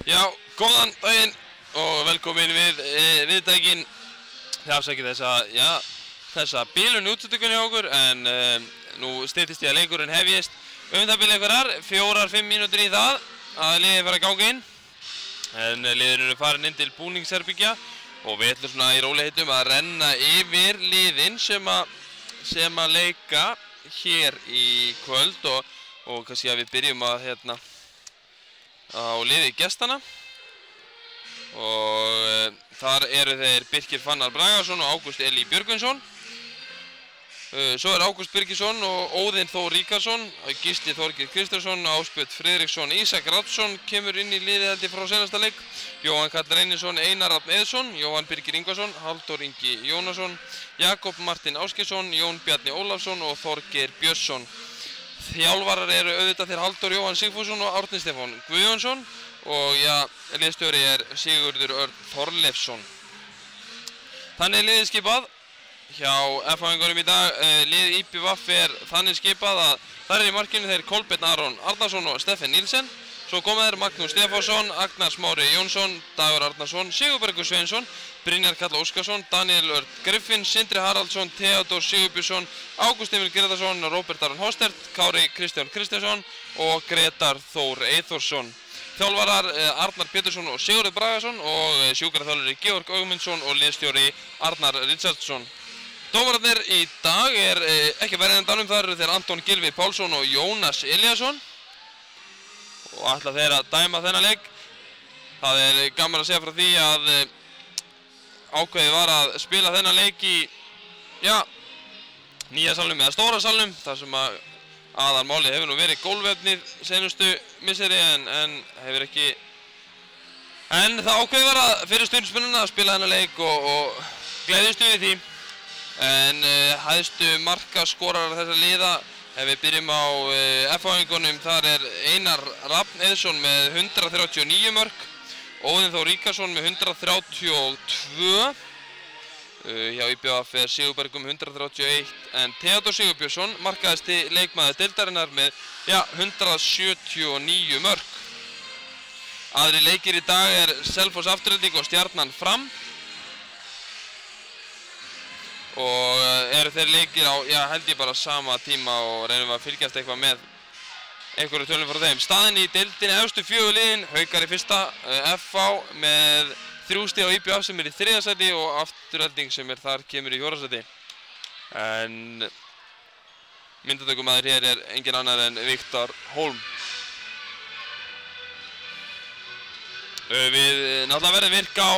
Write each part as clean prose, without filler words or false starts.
Já, góðan daginn og velkomin við viðtækin. Þið afsakið þessa bílun úttökunni hjá okkur, en nú styttist ég að leikurinn hefjist. Það byrja einhverjar, 4-5 mínútur í það að liðið fara að ganga inn. En liðin eru farin inn til búningsherbyggja og við ætlum svona í róliheitum að renna yfir liðin sem að leika hér í kvöld og kannski að við byrjum að á liði gestana og þar eru þeir Birkir Fannar Bragason og Ágúst Elí Björgvinsson. Svo er Ágúst Birgisson og Óðinn Þór Ríkarsson, Gísli Þorgeir Kristjánsson, Ásbjörn Friðriksson, Ísak Rafnsson kemur inn í liðið held ég frá senasta leik, Jóhann Karl Reynisson, Einar Rafn Eðsson, Jóhann Birgir Ingvarsson, Halldór Ingi Jónasson, Jakob Martin Ásgeirsson, Jón Bjarni Ólafsson og Þorgeir Björnsson. Þjálfarar eru auðvitað þeir Halldór Jóhann Sigfússon og Árni Stefán Guðjónsson og liðsstjóri er Sigurður Örn Þorleifsson. Þannig er liðið skipað hjá F-fáingunum í dag. Lið IPVF er þannig skipað að þar er í markinu þeir Kolbeinn Aron Arnarsson og Steffen Nílsen. Svo koma þeir Magnús Stefánsson, Agnar Smári Jónsson, Dagur Arnarsson, Sigurbergur Sveinsson, Brynjar Karl Óskarsson, Daniel Örn Griffin, Sindri Haraldsson, Theodór Sigurbjörnsson, Ágúst Emil Grétarsson, Róbert Aron Hóstert, Kári Kristján Kristjánsson og Grétar Þór Eyþórsson. Þjálfarar Arnar Pétursson og Sigurður Bragason og sjúkraþjálfari Georg Augmundsson og liðsstjóri Arnar Richardsson. Dómararnir í dag er ekki verið en danum, þar eru þeir Anton Gylfi Pálsson og Jónas Eliasson og ætla þeir að dæma þennan leik. Það er gaman að segja frá því að ákveðið var að spila þennan leik í nýja salnum eða stóra salnum, þar sem að aðalmálið hefur nú verið gólfefnið senustu misseri en hefur ekki. En það ákveðið var að fyrir stundspununa að spila þennan leik og gleðistu við því. En hæðstu markaskorarar þessa liða, ef við byrjum á F-fáingunum, þar er Einar Rafn Eðsson með 139 mörk, Óðinn Þór Ríkarsson með 132, hjá IPVF er Sigurbergum 131, en Theodór Sigurbjörnsson, markaðasti leikmaður deildarinnar með 179 mörk. Aðri leikir í dag er Selfoss Afturelding og Stjarnan Fram. Og eru þeir leikir á, held ég bara sama tíma og reynum að fylgjast eitthvað með einhverju tölum frá þeim. Staðinn í deildinni efstu 4 liðin, Haukar í fyrsta, FH með 3 stig á IPVF sem er í 3. sæti og Afturelding sem er þar kemur í 4. sæti. En myndatökumaður hér er engin annar en Viktor Holm. Við náttúrulega verðum virka á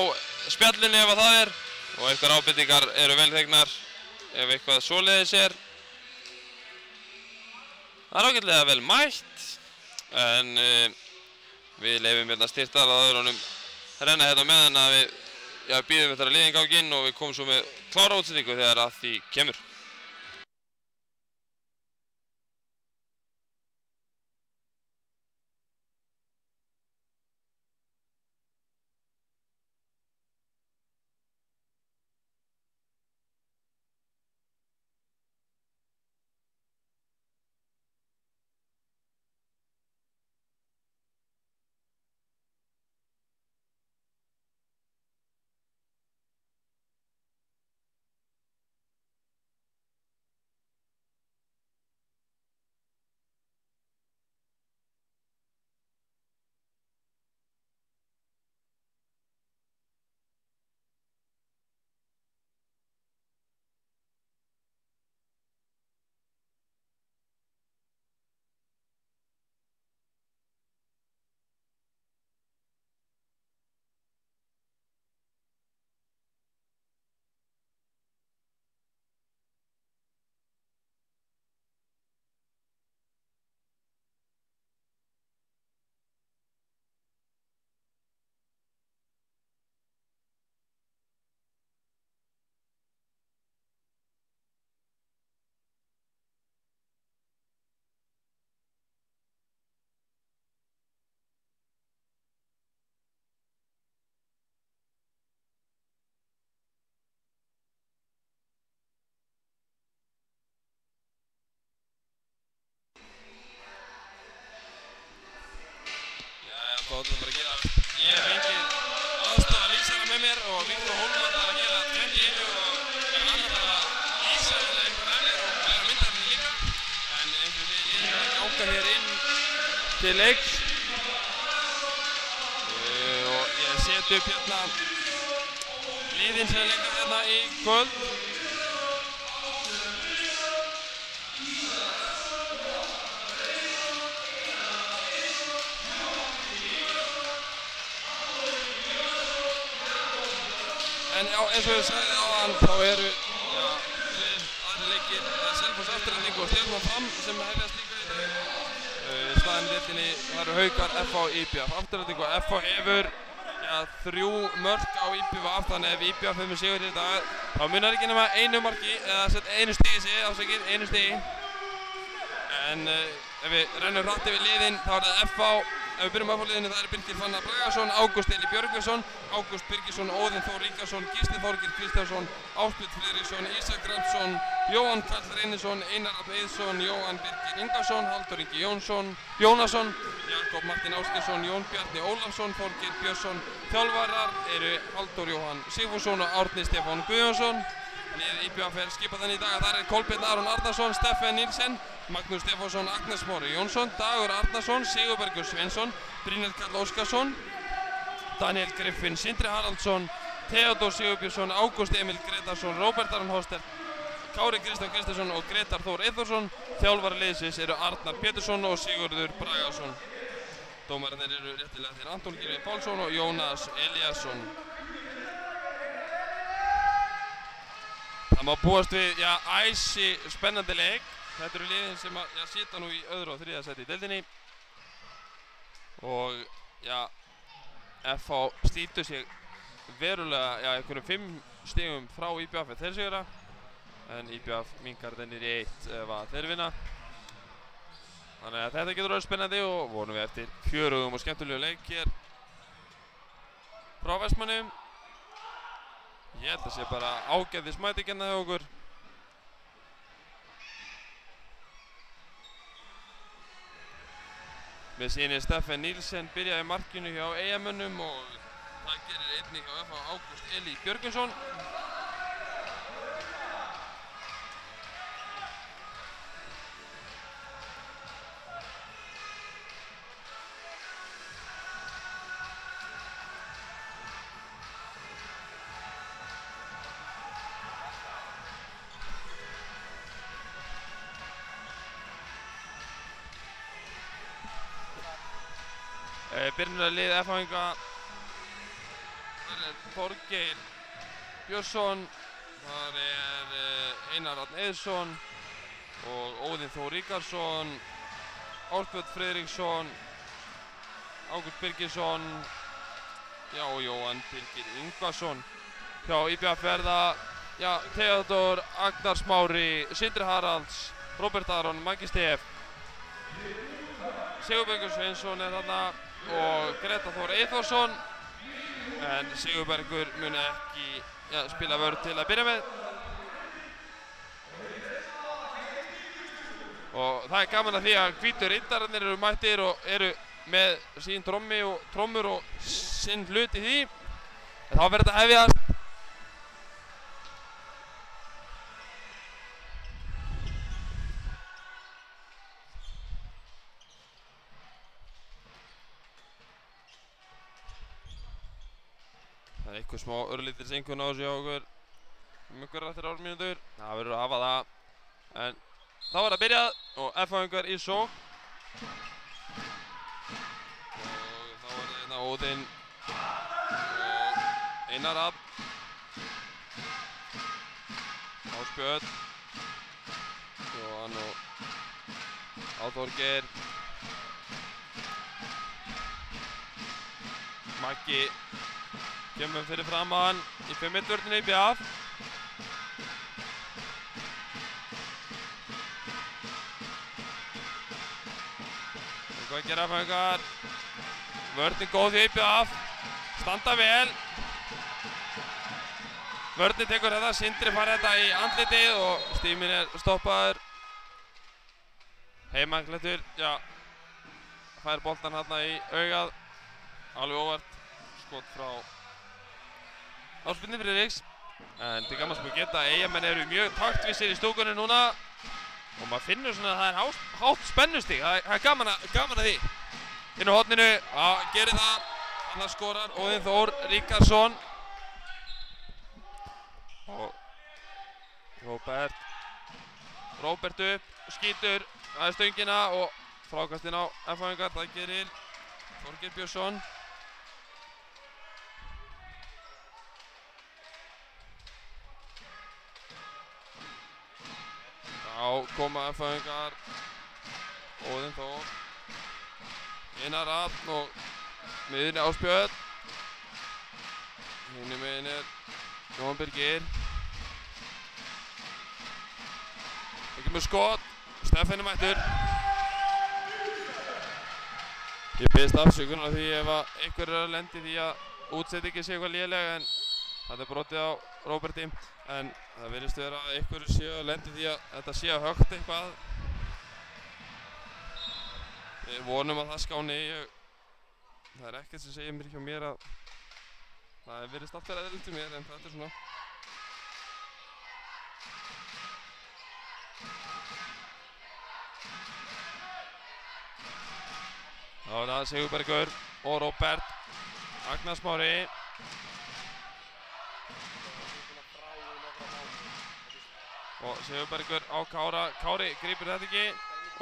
spjallinu ef að það er. Og einhver ábendingar eru vel þegnar ef eitthvað svoleiðis er. Það er ágætlega vel mætt, en við leifum styrtar að öðrunum renna hérna meðan að við býðum eftir að liðin gangi inn og við komum svo með klára útsendingu þegar að því kemur. Þá ætlum við bara að gera ég fengið aðstoða lýsara með mér og Viktor Hólmar þarf að gera tvennt í einu og hann þarf að lýsa eða einhver annir og vera myndarinn líka. En eins og við erum að ganga hér inn til leiks og ég seti upp hérna liðin sem leika hérna í kvöld. En já, eins og ég sagði áðan, þá eru aðri leikir, Selfoss Afturelding og Stjarnan Fram sem hefjast líka í dag. Staðan í deildinni, það eru Haukar, FH og IBF. Afturelding og FH hefur 3 mörk á IBF, þannig ef IBF hefur sigur í dag, þá munar ekki nema einu marki, eða einu stigi sig, afsakið, einu stigi. En ef við rennum hratt yfir liðin, þá er það FH. Ef við byrjum á liðinu, það eru Birgir Fannar Bragason, Ágúst Eli Björgvinsson, Ágúst Birgisson, Óðinn Þór Ríkarsson, Gísli Þorgeir Kristjánsson, Ásbjörn Friðriksson, Ísak Rafnsson, Jóhann Karl Reynisson, Einar Rafn Eiðsson, Jóhann Birgir Ingarsson, Halldór Ingi Jónasson, Jakob Martin Ásgeirsson, Jón Bjarni Ólafsson, Þorgeir Björnsson. Þjálfarar eru Halldór Jóhann Sigfússon og Árni Stefán Guðjónsson. Lið IBF er skipað þannig í dag að þar er Kolbeinn Aron Arnarsson, Steffen Nilsen, Magnús Stefánsson, Agnes Smári Jónsson, Dagur Arnarsson, Sigurbergur Sveinsson, Brynjar Karl Óskarsson, Daniel Griffin, Sindri Haraldsson, Theodór Sigurbjörnsson, Ágúst Emil Gretarsson, Róbert Aron Hostert, Kári Kristján Kristinsson og Gretar Þór Eyþórsson. Þjálfarar liðsins eru Arnar Pétursson og Sigurður Bragason. Dómararnir eru réttilega þeir Anton Gylfi Pálsson og Jónas Eliasson. Það má búast við, æsi spennandi leik. Þetta eru liðin sem sita nú í öðru og þriðja sæti í deildinni. Og FH slítur sig verulega, einhverjum 5 stigum frá IBF ef þeir sigra. En IBF minnkar þeir niður í 1 ef þeir vinna. Þannig að þetta getur orðið spennandi og vonum við eftir fjörugum og skemmtilegu leik hér frá Vestmannum. Ég held að sé bara ágætis mæting hérna hjá okkur. Mér sýnir Steffen Nilsen byrjaði markinu hjá Eyjamönnum og það gerir einnig hjá FH Ágúst Eli Björgvinsson. Byrjunarlið FH-inga, þar er Þorgeir Björnsson, þar er Einar Rafn Eiðsson og Óðinn Þór Ríkarsson, Ásbjörn Friðriksson, Ágúst Birgisson og Jóhann Birgir Ingvarsson. Hjá IBF verða Theodór, Agnar Smári, Sindri Haralds, Róbert Aron, Maggi Stef, Sigurbergur Sveinsson er þarna og Gretar Þór Eyþórsson, en Sigurbergur mun ekki spila vörn til að byrja með. Og það er gaman að því að hvítu riddararnir eru mættir og eru með sín trommur og sinn hlut í því. En þá verður þetta hefjast. Það er eitthvað smá örlítil seinkun á þessu hjá okkur einhverjar eftir mínútur. Það verður að hafa það. En þá er það byrjað og FH-ingar í sókn. Og þá er það hérna Óðinn og Einar Rafn, Ásbjörn, Jóhann og Þorgeir, Maggi kemur fyrir framan í 5-1 vörninni í IBF. Hvað gera FH-ingar? Vörnin góð í IBF, standa vel. Vörnin tekur þetta, Sindri fær þetta í andlitið og stíminn er stoppaður. Heimanglættur, fær boltan hérna í augað, alveg óvart. skot frá Ásbjörni Friðriks. En til gaman að geta að Eyjamenn eru mjög taktvissir í stúkunni núna. Og maður finnur svona að það er hátt spennustig. Það er gaman að því. Inn á horninu, já, gerir það. Annars skorar Óðinn Þór Ríkarsson. Og Róbert upp, skýtur aðeins stöngina og frákastinn á F-fæðingar, það gerir Þorgeir Björnsson. Já, koma F-fæðingar, Óðinn Þór, Einar Rafn og miðjunni Ásbjörn. Hinni megin Jón Birgir. Það kemur skot, Stefán mættur. Ég biðst afsökunar á því ef einhver er að lendi því að útsettingin sé eitthvað léleg, en það er brotið á Róberti. En það virðist vera að einhver sé að lendi því að þetta sé að högt eitthvað. Við vonum að það skáni. Það er ekkert sem segir mér hjá mér að það virðist allt vera eðlilegt hjá mér, en þetta er svona. Þá er það Sigurbergur og Róbert. Agnar Smári. Og Sigurbergur á Kára. Kári grípur þetta ekki.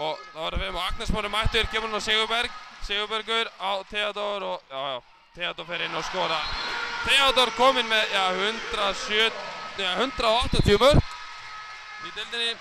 Og þá er það við með Agnar Smári mættur. Kemur hann á Sigurberg. Sigurbergur á Theodor og Theodor fer inn og skorar. Theodor kominn með 180 mörk í deildinni.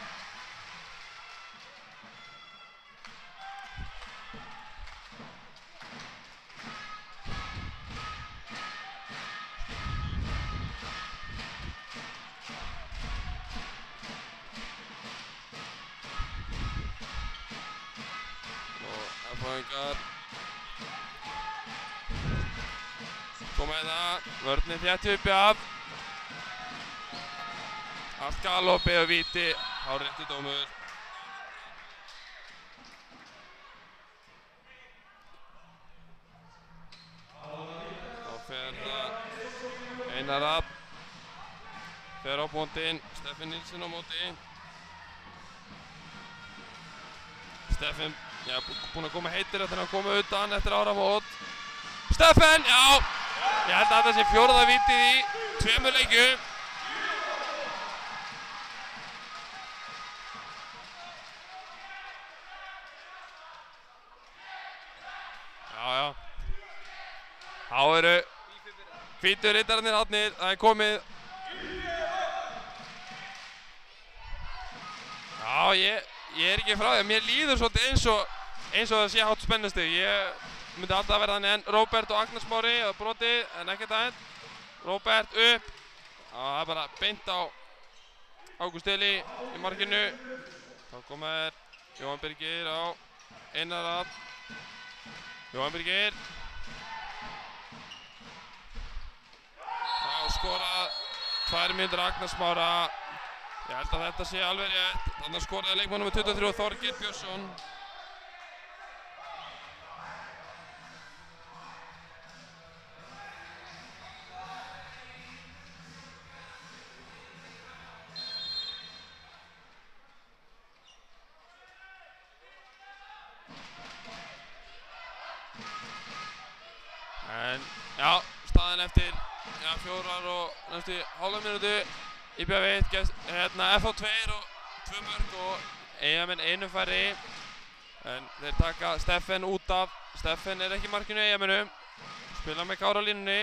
Koma hérna, vörnin þétt uppi af. Allt galoppi og víti, hárréttur dómur. Þá fer það Einar Rafn. Fer á bóndinn, Stefán Nilsson á móti. Stefán, búinn að koma heitir eftir að koma utan eftir áramót. Stefán, já! Ég held að þetta sé fjórða vítið í 2 leikjum. Já. Þá eru hvítu riddararnir haldnir, það er komið. Já, ég er ekki frá því að mér líður svolítið eins og það sé hátt spennustig. Ég myndi alltaf verða þannig, en Róbert og Agnar Smári eða brotið, en ekkert aðeins. Róbert upp. Það er bara beint á Ágúst Eli í markinu. Þá koma Jóhann Birgir á Einar Rafn. Jóhann Birgir. Þá skora 2 mínútur Agnar Smára. Ég held að þetta sé alveg rétt. Þannig skoraði leikmann nr. 23 Þorgeir Björnsson. En já, staðan eftir 4 og næstu hálfa mínútu. IBV 1, FH 2 og 2 mörk og Eyjamenn 1 færri. En þeir taka Stefán út af. Stefán er ekki í markinu Eyjamennum. Spila með Kára á línunni.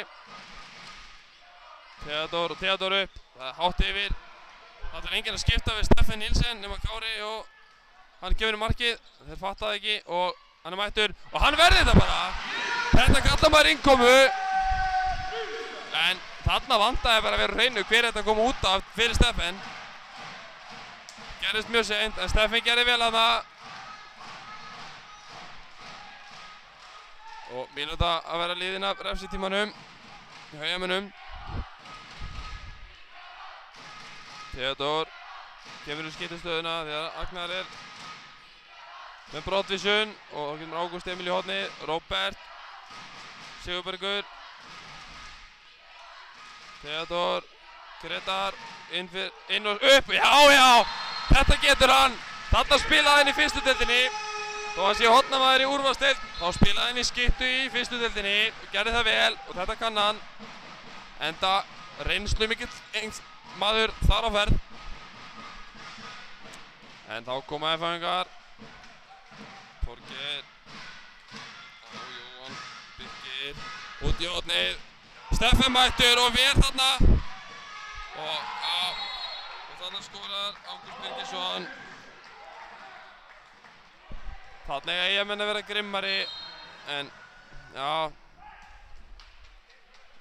Theodor upp. Það er hátt yfir. Það er enginn að skipta við Stefán Nilsen nema Kári og hann gefur í markið. Þeir fatta það ekki og hann er mættur. Og hann verði þetta bara. Þetta kallar maður innkomu. En þarna vantaði bara að vera hreinu hver þetta kom út af fyrir Stefán. Gerðist mjög seint, en Stefán gerði vel að það. Og mínúta að vera liðin af refsitímanum í Eyjamönnum. Theodor kemur úr skiptistöðuna þegar Agnar er með brottvísun og þá kemur Ágúst Emil í hornið. Róbert, Sigurbergur, Theodor, Gretar, inn og upp, já, þetta getur hann. Þarna spilaði hann í fyrstu deildinni. Þó að sé hornamaður í úrvalsdeild, þá spilaði hann í skyttu í fyrstu deildinni. Gerði það vel og þetta kann hann. Enda reynslu mikill maður þar á ferð. En þá koma F-fæðingar. Þorgeir. Og Jóhann Birgir. Út í hornið. Steffen mættur og ver þarna. Og þarna skorar Ágúst Birgisson. Þarna eiga Eyjamenn að vera grimmari. En, já.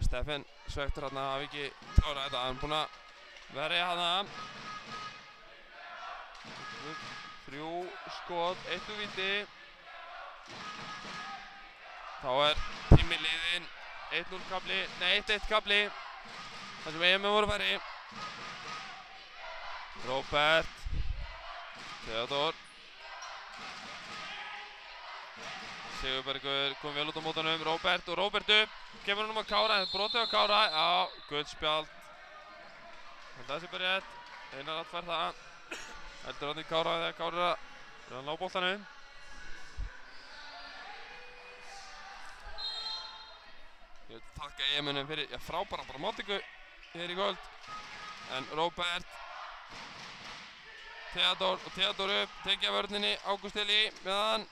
Steffen svektur þarna, hafi ekki klárað þetta. Hann er búinn að verja þarna. 3 skot, 1 úr víti. Þá er tími liðinn. 1-0 kafli, nei 1-1 kafli. Það sem Eyjamenn voru færri. Róbert. Theodor. Sigurbergur kom vel út á mótanum. Róbert og Róbertu. Kemur hann á Kára, en brotið á Kára. Já, guldspjald. Það sé bara rétt. Einar Atfær það. Heldur hann í Kára þegar Kára er að ná boltanum. Ég vil þakka Eyjamönnum fyrir frábæra móttöku hér í kvöld. En Róbert, Theodor upp, tekja vörninni, Ágúst Eli með hann.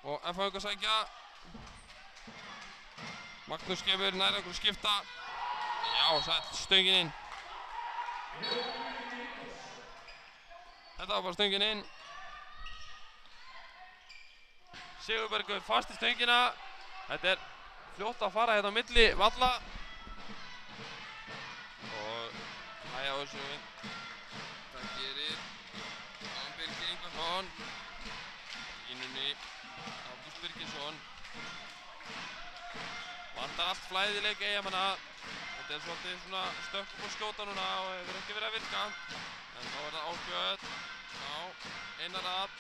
Og F-fæðingar sækja. Magnús kemur nær okkur skipta. Já, sæll, stöngin inn. Þetta var bara stöngin inn. Sigurbergur fast í stöngina. Þetta er fljótt að fara hérna á milli valla. Og hæja á þessu. Það gerir Birgir Ingvarsson. Línunni Ágúst Birgisson. Vantar allt flæðileik Eyjamanna. Þetta er svolítið svona stökk og skjóta núna og hefur ekki verið að virka. En þá er það Ásbjörn. Já, Einar Rapp.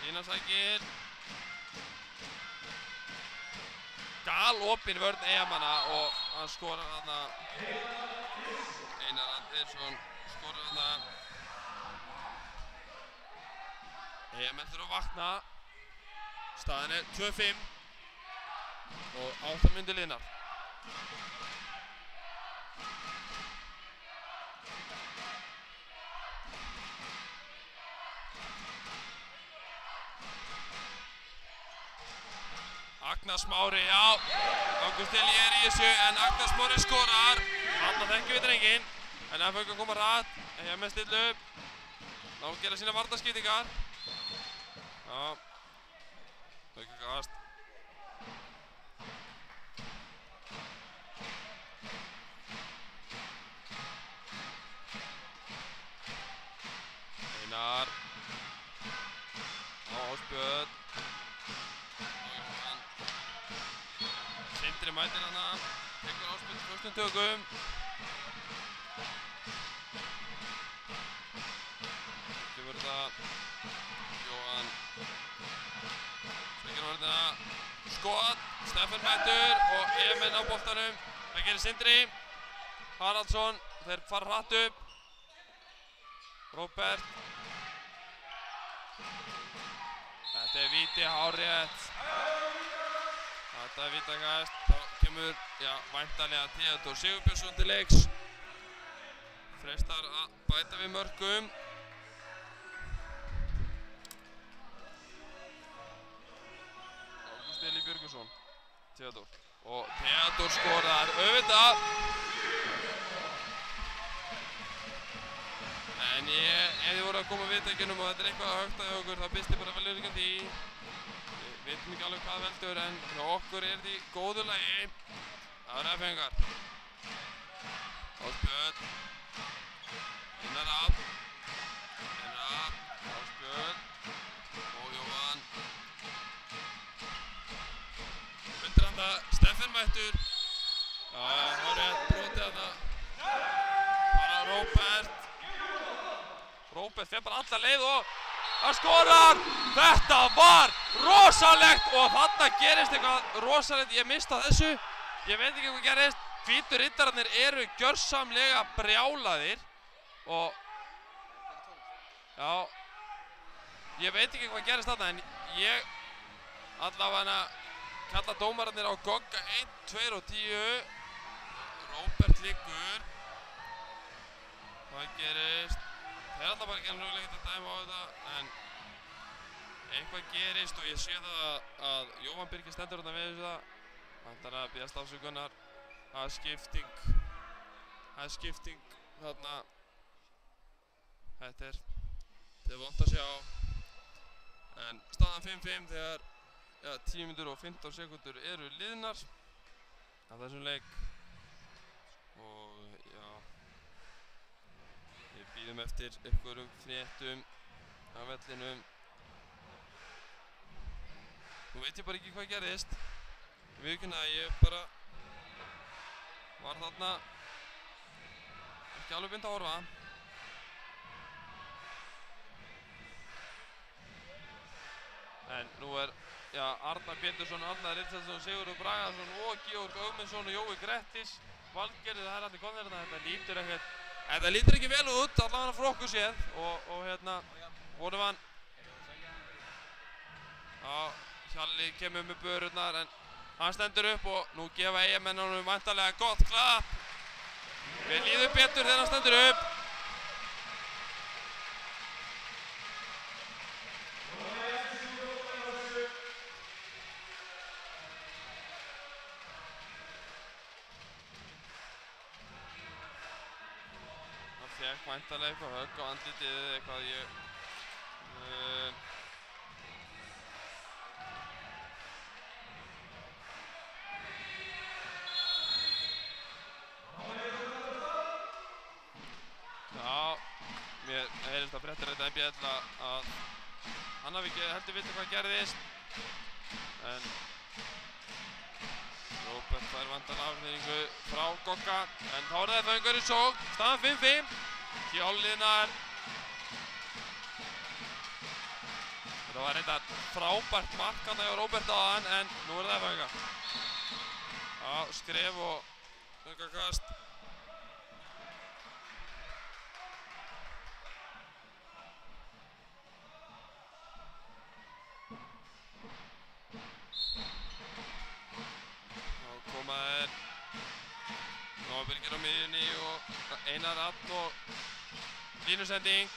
Lína sækir. Galopin vörn Eyjamanna og hann skorar þarna. Einar Andersson skorar þarna. Eyjamenn þurfa að vakna. Staðan er 2-5 og 8 mínútur liðnar. Agnar Smári, já, Ágúst Eli er í þessu en Agnar Smári skorar. Þarna þekkjum við drenginn, en F-fæðingar koma hratt, Eyjamenn stilla upp. Ná að gera sína varnarskiptingar. Já, auka kast. Einar. Já, Ásbjörn. Sindri mætir hana, tekur Ásbjörn föstum tökum. Kemur þetta Jóhann. Sveikir vörðina. Skot, Steffen mætur og Eyjamenn á boltanum. Það gerir Sindri. Haraldsson, þeir fara hratt upp. Róbert. Þetta er víti, hárrétt. Þetta er vítakast. Þá kemur, væntanlega Theodor Sigurbjörnsson til leiks. Freistar að bæta við mörkum. Ágúst Eli Björgvinsson. Theodor. Og Theodor skorar auðvitað. En ef þið voru að koma viðtækjunum og þetta er eitthvað högt að okkur, þá byrst ég bara vel yfir því. Við veitum ekki alveg hvað veldur, en hjá okkur er því góðu lagi. Það er F-fæðingar. Ásbjörn. Einar Rapp. Ásbjörn. Og Jóhann. Undirhanda Steffen mættur. Já, hárrétt brotið þarna. Bara Róbert. Róbert fer bara alla leið og hann skorar! Þetta var rosalegt og þarna gerist eitthvað rosalegt. Ég mista þessu. Ég veit ekki hvað gerist. hvítu riddararnir eru gjörsamlega brjálaðir og já, ég veit ekki hvað gerist þarna en ég allavega kalla dómararnir á Gogga 1, 2 og 10. Róbert liggur. Hvað gerist? Þeir alltaf bara ekki alveg ekkert að dæma á þetta en eitthvað gerist og ég sé það að Jóhann Birgir stendur þarna við þessu það. Hann þarf að biðjast afsökunar. Það er skipting þarna. Þetta er vont að sjá. En staðan 5-5 þegar 10 mínútur og 15 sekúndur eru liðnar af þessum leik og já, við bíðum eftir einhverjum fréttum af vellinum. Nú veit ég bara ekki hvað gerðist. Ég viðurkenni að ég bara var þarna ekki alveg beint að horfa. En nú er Arnar Pétursson, Arnar Ritzarsson, Sigurður Bragason og Georg Ögmundsson og Jói Grettis. Valgerður, það er allir komnir hérna. Þetta lítur ekki vel út, allavega frá okkur séð og hérna vorum hann. Já, Hjalli kemur með börurnar en hann stendur upp og nú gefa Eyjamenn honum væntanlega gott klapp. Við líðum betur þegar hann stendur upp. Fekk væntanlega eitthvað högg á andlitið eða eitthvað Já, mér heyrðist að fréttir þetta NBL að hann hafi ekki heldur vitað hvað gerðist en Róbert fær væntanlega afsnýringu frá Gogga en þá er það fengur í sókn, staðan 5-5. Hjálliðnar. Þetta var reyndar frábært mark þarna hjá Róbert áðan en nú er það fengar. Já, skref og fengakast. Koma þeir Nóa Birgir á miðjunni og Einar Atn og línusending.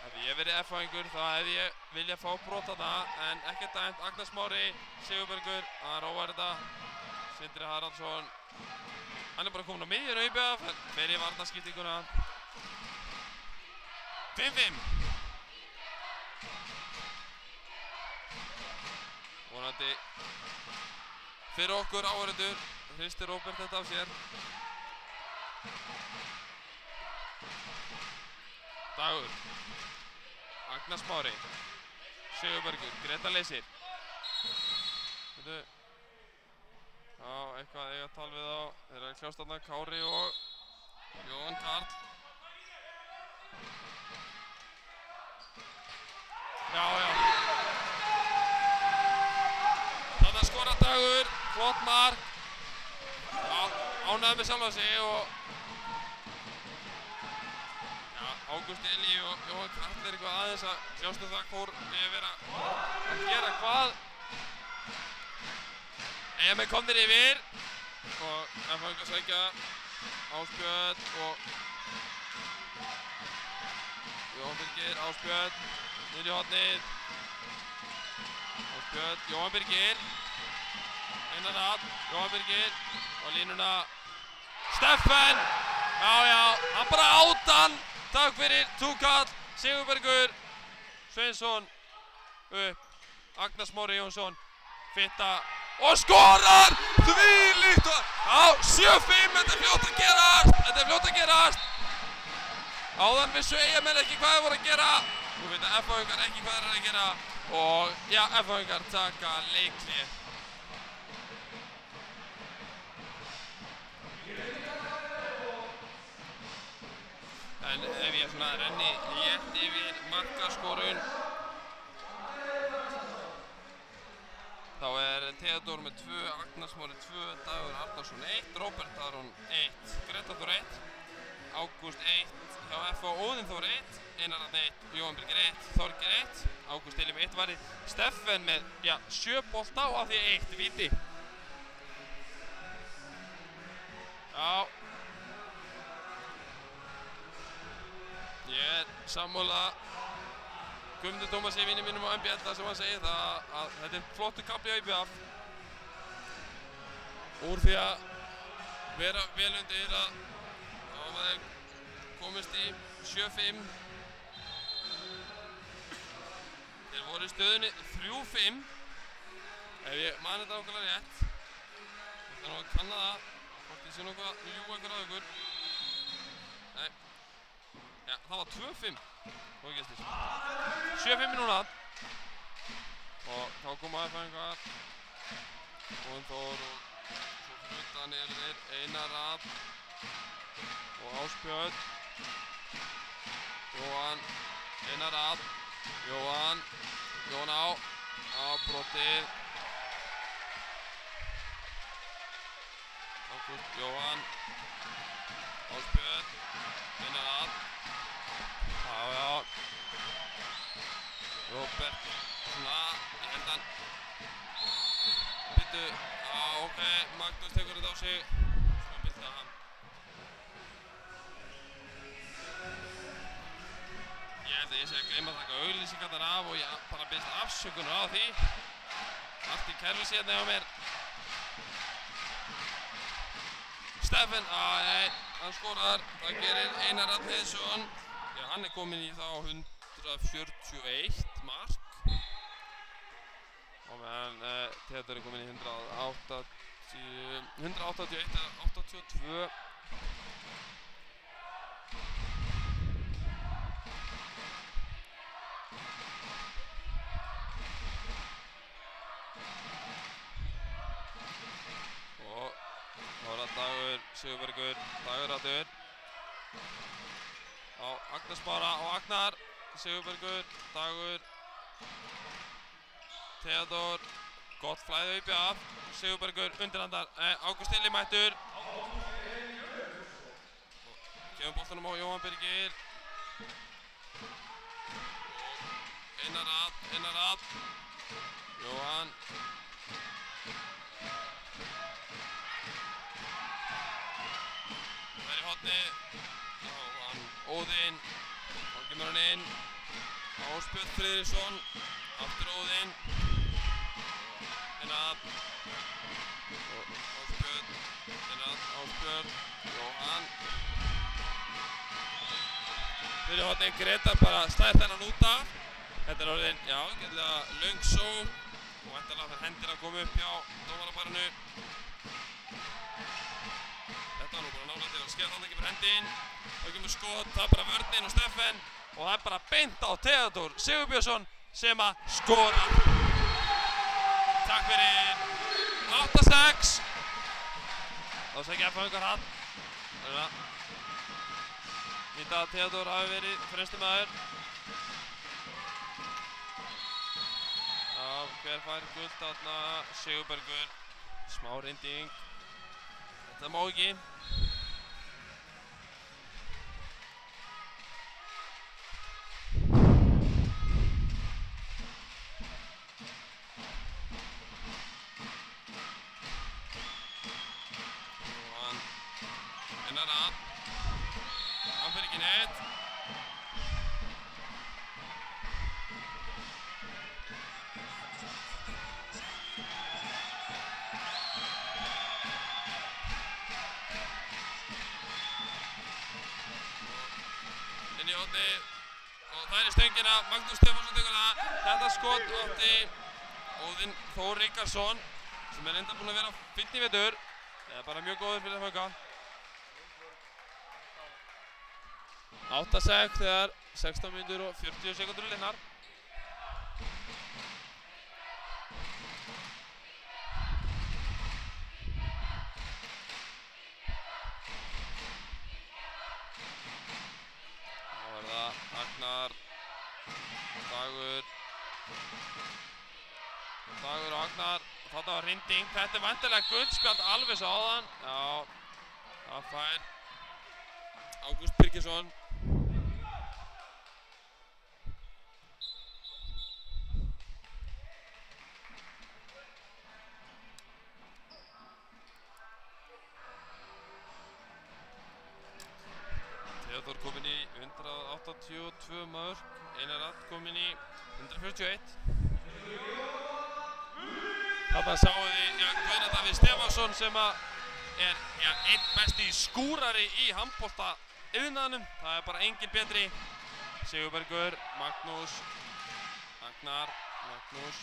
Hefði ég verið F-fæðingur þá hefði ég viljað fá brot þarna en ekkert dæmt. Agnar Smári, Sigurbergur, hann róar þetta. Sindri Haraldsson, hann er bara komin á miðjunni og IBF en fer í varnarskiptinguna. 5-5. Vonandi fyrir okkur áhorfendur hristir Róbert þetta af sér. Dagur, Agnar Smári, Sigurbergur, Greta leysir. Já, eitthvað eiga að tala við þá. Þeir eru að kljást þarna Kári og Jóhann Karl. Já. Þarna skorar Dagur, flott mark. Já, ánægður með sjálfa sig og Ágúst Eli og Jóhann Karl er eitthvað aðeins að kljást það hvor við vera að gera hvað. Eyjamenn komnir yfir og F-fæðingar að sækja Ásbjörn og Jóhann Birgir, Ásbjörn niður í hornið. Ásbjörn, Jóhann Birgir, Einar Atn, Jóhann Birgir og línuna Steffen. Já, hann bara át hann. Takk fyrir, Túkall, Sigurbergur, Sveinsson upp, Agnar Smári Jónsson, Fitta og skorar! Þvílíkt! Já, 7-5, þetta er fljótt að gerast! Áðan vissu Eyjamenn ekki hvað þeir voru að gera. Nú vita F-fæðingar ekki hvað þeir eru að gera og já, F-fæðingar taka leikhlé. En ef ég svona renni létt yfir markaskorun þá er Theodór Theodór með 2, Agnar Smári 2, Dagur Arnarsson 1, Róbert Aron 1, Grétar Þór 1, Ágúst 1 hjá FH, Óðinn Þór 1, Einar Arn 1, Jóhann Birgir 1, Þorgeir 1, Ágúst Elí með 1 varið, Steffen með 7 bolta og af því 1 víti. Já. Ég er sammála Guðmundur Tómasi vinni mínum á MBL þar sem hann segir það að þetta er flottur kafli á IBF. Úr því að vera vel undir að hafa þeir komist í 7-5. Þeir voru í stöðunni 3-5 ef ég man þetta ákveðlega rétt. Ég ætla nú að kanna það hvort ég sé nokkuð að ljúga ykkur að ykkur. Nei. Já, það var 2-5 og ekki eftir. 7-5 núna og þá koma aðfæðingar Óðinn Þór og svo fyrir utan eru þeir Einar Rafn og Ásbjörn Jóhann, Einar Rafn, Jóhann á brotið Ágúst, Jóhann, Ásbjörn, Einar Rafn Já, Róbert, svona, ég held hann Býttu, ok, Magnús tekur þetta á sig Svo bylta hann Ég held að ég sé að gleyma að taka auglýsingarnar af og ég bara biðst afsökunar á því Allt í kerfisi hérna hjá mér Steffen, nei, hann skorar Það gerir Einar Arnheiðsson Já, hann er kominn í þá 141 mark og meðan Theodór er kominn í 181 eða 82 og þá er það Dagur Sigurbergur, Dagur Ratur á Agnar Smára og Agnar, Sigurbergur, Dagur, Theodór, gott flæði uppi af, Sigurbergur, undirhandar, Ágúst Elí mættur. Gefum boltanum á Jóhann Birgir. Og Einar Rafn, Jóhann. Það er í horni. Óðinn, þá kemur hann inn, Ásbjörn Friðriksson, aftur Óðinn, Einar Rafn, Ásbjörn, Jóhann. Fyrir horni Grétar bara slæðir þennan út af. Þetta er orðin, já, gætilega löng sókn og væntanlega þær hendir að koma upp hjá dómaraparinu. Þetta var nú bara nálægt til að skera þannig ekki fyrir hendinn. Þá kemur skot, það er bara vörnin og Steffen og það er bara beint á Theodór Sigurbjörnsson sem að skora. Takk fyrir 8-6. Þá segja FH hann. Nýta að Theodór hafi verið fremstu maður. Já, hver fær gult þarna? Sigurbergur. Smá reynding. Þetta má ekki. Einar Rafn. Hann fyrir ekki neitt. Inn í horni og það er í stöngina. Magnús Stefánsson tekur það. Þetta skot átti Óðinn Þór Ríkharðsson sem er enda búinn að vera fínn í vetur. Það er bara mjög góður fyrir FH. 8-6 þegar 16 mínútur og 40 sekúndur liðnar. Þá er það Agnar, Dagur, Dagur og Agnar, þetta var hrinding. Þetta væntanlega guldspjald alveg svo áðan. Já, það fær Ágúst Birgisson. Theodor kominn í 182 mörk, Einar Rapp kominn í 141. Þarna sáum við Guðna Davíð Stefánsson sem er einn besti skúrari í handbolta iðnaðinum. Það er bara engin betri. Sigurbergur, Magnús, Agnar, Magnús,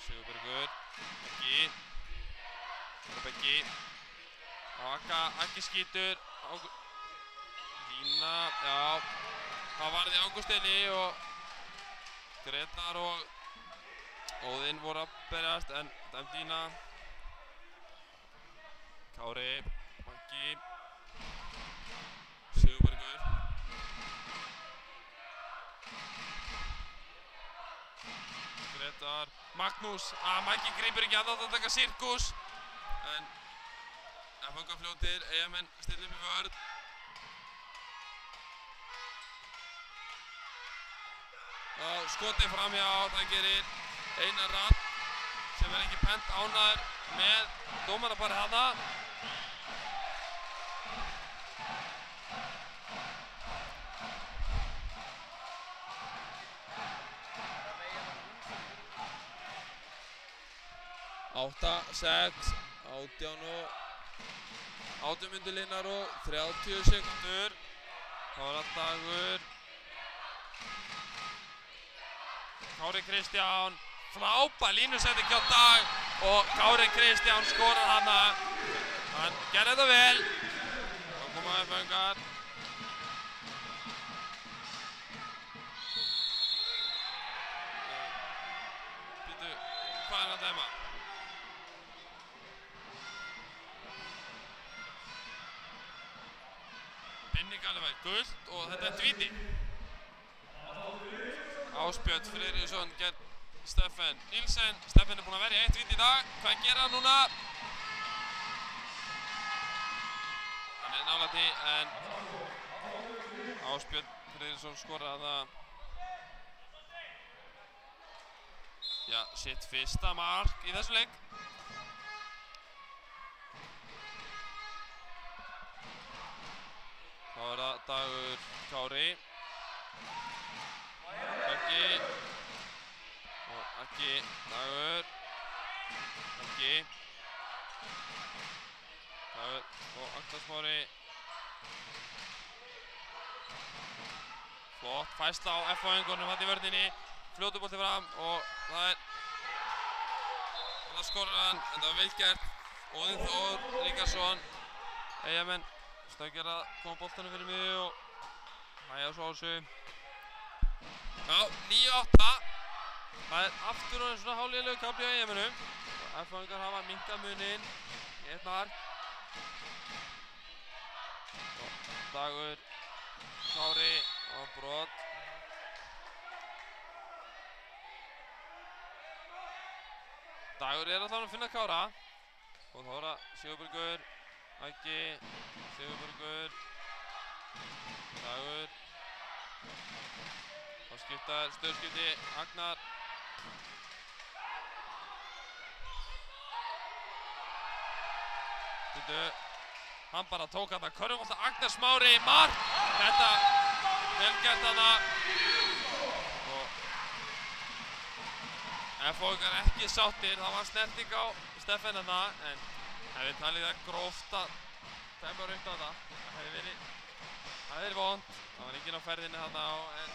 Sigurbergur, Beggi, Beggi, Aggi skýtur, Lína, já, það varði Ágúst Eli og Gretar og Óðinn voru að berjast en Lína, Kári, Maggi, Sigurbergur, Gretar, Magnús, Maggi grípur ekki að taka sirkus en F-fanga fljótir, Eyjamenn stilla upp í vörn. Skotið framhjá, það gerir Einar Rapp sem er ekki pent ánægður með dómaraparið þarna. Átta, 6, 18 mínútur liðnar og 30 sekúndur. Það var að Dagur. Kári Kristján, frábær línusetning hjá Dag og Kári Kristján skorar hana. Hann gerði þetta vel. Þá koma F-fangar. Býtu, hvað er að dæma? Binningalið var gult og þetta er víti. Ásbjörn Friðriksson gegn Steffen Nielsen. Steffen er búinn að verja 1 víti í dag. Hvað gerir hann núna? Hann er nálægt í en Ásbjörn Friðriksson skorar það. Já, sitt fyrsta mark í þessu leik. Þá er það Dagur Kári. Beggi og Aggi, Dagur, Aggi, Dagur og Agnar Smári. Flott færsla á F-fáingunum hann í vörninni, fljótur bolti fram og það er skorar hann, þetta var vel gert. Óðinn Þór Ríkharðsson, Eyjamenn stöngir að koma boltanum fyrir miðju og hægja svo á þessu. Já, 9-8. Það er aftur og svona hálfleiðilegu kafli á Eyjamönnum. F-fangar hafa minnkað muninn í 1 mark. Dagur, Kári og brot. Dagur er alltaf að finna Kára. Og þá er það Sigurbergur, Aggi, Sigurbergur, Dagur. Þá skiptar stöðskipti Agnar. Hann bara tók þarna körfubolta Agnar Smári í mark. Þetta vel gert þarna. Og F-fáingar ekki sáttir. Það var snerting á Steffen þarna en hefði talið það gróft að dæma upp á þetta. Það hefði verið vont. Það var enginn á ferðinni þarna en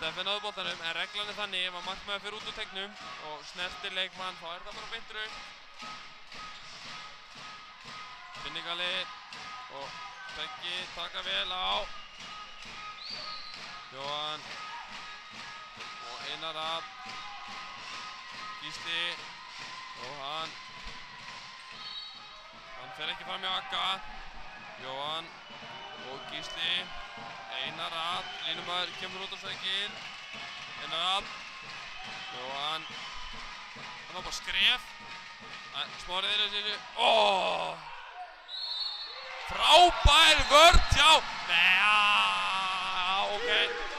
Steffen náði boltanum, en reglan er þannig ef að markmaður fer út úr teignum og snertir leikmann, þá er það bara beint rautt. Binningali og Beggi taka vel á. Jóhann og Einar Rapp. Gísli, Jóhann. Hann fer ekki fram hjá Agga. Jóhann og Gísli. Einar Rapp, línumaður kemur út á sækir. Einar Rapp, Jóhann, bara skref. Smárið er þessi. Óóóó. Frábær vörn hjá. Ok.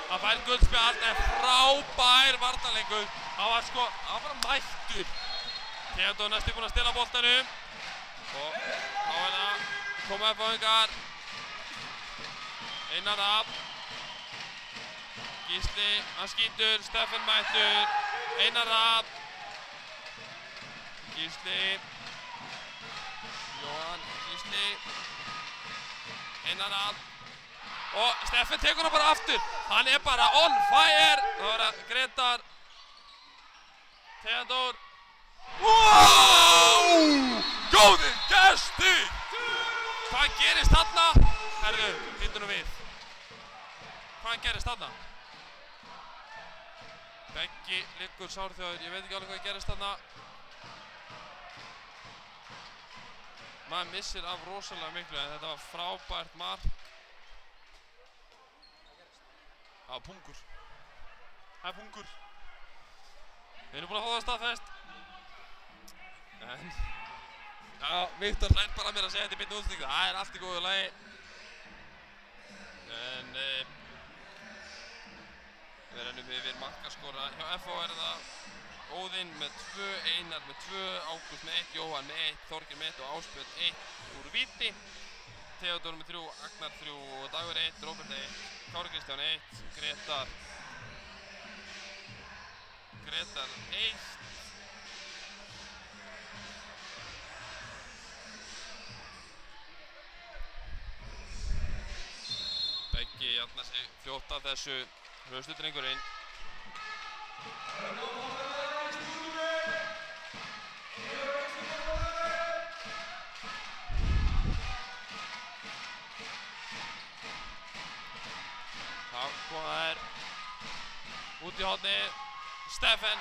Það fær guldspjald en frábær varnarleikur. Það var bara mættur. Theodór næstu búinn að stela boltanum. Og þá er það koma F-ingar. Einar Rafn. Gísli, hann skýtur, Steffen mættur. Einar Rafn. Gísli. Jóhann, Gísli. Einar Rafn. Og Steffen tekur hann bara aftur. Hann er bara on fire. Það var að Gretar. Theodór. Wow! Góðir gestir! Hvað gerist þarna? Herðu, býttu nú við. Hvað gerist þarna? Beggi liggur sárþjáður. Ég veit ekki alveg hvað gerist þarna. Maður missir af rosalega miklu en þetta var frábært mark. Það var pungur. Það er pungur. Við erum búin að fá það staðfest. En já, Viktor hlær bara mér að segja þetta í beinni útsendingu. Það er allt í góðu lagi. En við rennum yfir markaskora. Hjá FH er það Óðinn með 2, Einar með 2, Ágúst með 1, Jóhann með 1, Þorgeir með 1 og Ásbjörn 1 úr víti. Theodór með 3, Agnar 3 og Dagur 1, Róbert 1, Kári Kristján 1, Gretar 1. Beggi jafnar sig fljótt af þessu hraustu drengurinn. Þá koma þær út í hornið, Steffen,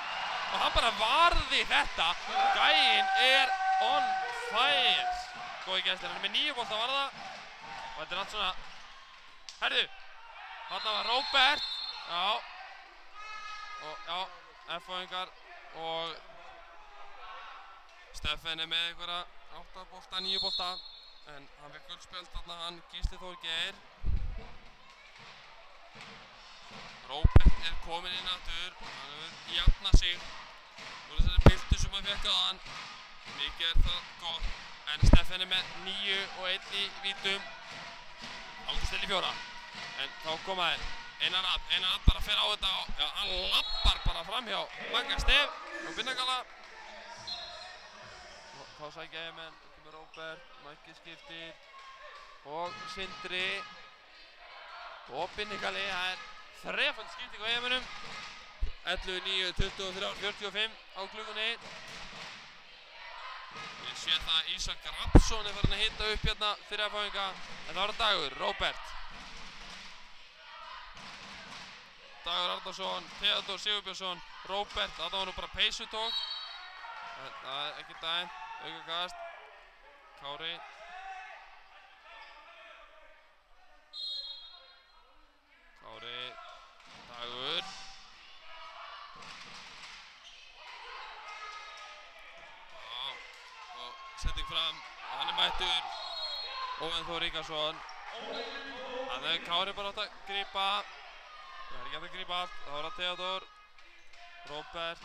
og hann bara varði þetta. Gæinn er on fire. Góði gestir, hann er með 9 bolta varða og þetta er allt svona. Herðu, þarna var Róbert, já, og já, F-ingar og Steffen er með einhverja 8 bolta, 9 bolta, en hann fekk guldspjald þarna, hann Gísli Þorgeir. Róbert er kominn inn aftur, hann hefur jafnað sig úr þessari piltu sem hann fekk áðan. Mikið er það gott, en Steffen er með 9 og 1 í vítum. Ágúst í 4. En þá koma þeir. Einar Rafn bara fer á þetta og já, hann lappar bara fram hjá Magga Stef og Binnagalla. Þá sækja Eyjamenn, kemur Róbert, Maggi skiptir og Sindri og Binnagalli. Það er þreföld skipting á Eyjamönnum. 11, 9, 23, 45 á klukkunni. Ég sé það að Ísak Rapsson er farin að hita upp hérna fyrir F-inga. En það var Dagur, Róbert. Dagur Arnarsson, Theodór Sigurbjörnsson, Róbert, það var nú bara peysutók. En það er ekki dæmt, aukakast. Kári. Dagur. Já, og setting fram, hann er mættur. Óðinn Þór Ríkharðsson. Þannig að Kári bara átt að grípa. Það er ekki hægt að grípa allt. Það var að Theodór, Róbert,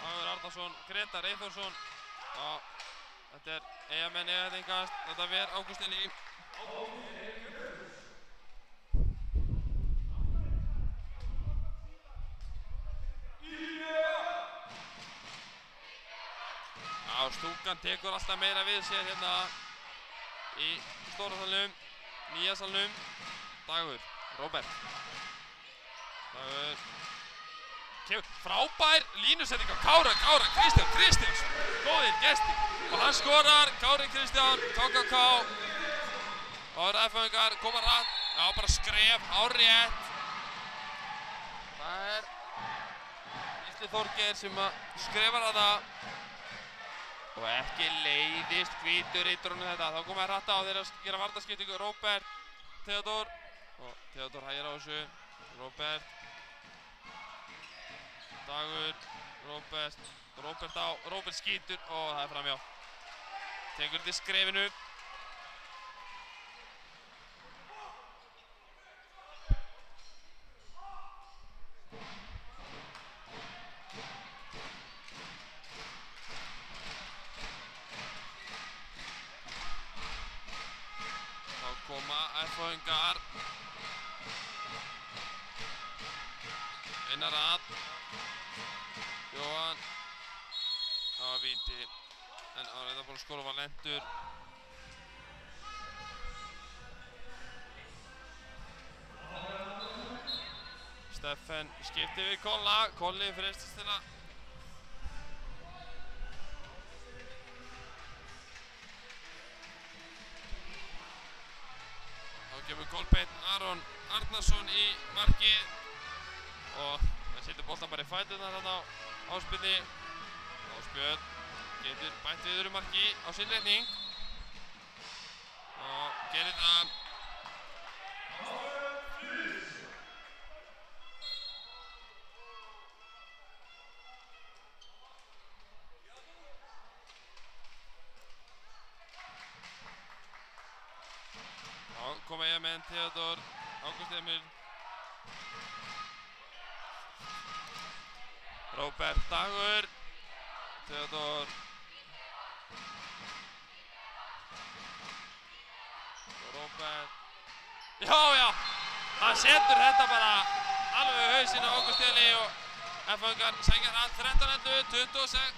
Dagur Arnarsson, Gretar Eyþórsson. Já, þetta er Eyjamenn Eyjafirðingast. Þetta ver Ágúst Elí. Já, stúkan tekur alltaf meira við sér hérna í stóra salnum, nýja salnum. Dagur, Róbert. Dagur. Kemur frábær línusetning á Kára Kristjáns. Góðir gestir. Og hann skorar, Kári Kristján, KKK. Og það er F-ingar, koma rætt. Já, bara skref, hárrétt. Það er Gísli Þorgeir sem skrifar þetta. Og ekki leiðist hvítur yttrunum þetta. Þá koma rætt á þeirra að gera varnarskiptingu. Róbert, Theodór. Og Theodór hægir á þessu. Róbert. Dagur. Róbert skýtur og það framhjá. Tekur til skrefinu. Þá koma F-fóðingar. Einar Rapp. Jóhann. Það var víti. En á þetta búinn að skora var Lentur. Steffen skipti við Kolla. Kolli freistast til að þá kemur Kolbeinn Aron Arnarsson í markið og það setur boltan bara í fæturnar þarna á Ásbjörni. Ásbjörn getur bætt við öðru marki á sinn reikning og gerir það. Þá koma menn Theodor Ágúst Emil. Róbert Dagur. Theodor. Róbert. Já! Það setur þetta bara alveg í hausinn á Ágúst Eli og F-fóðingar sækja hratt 13-11, 26,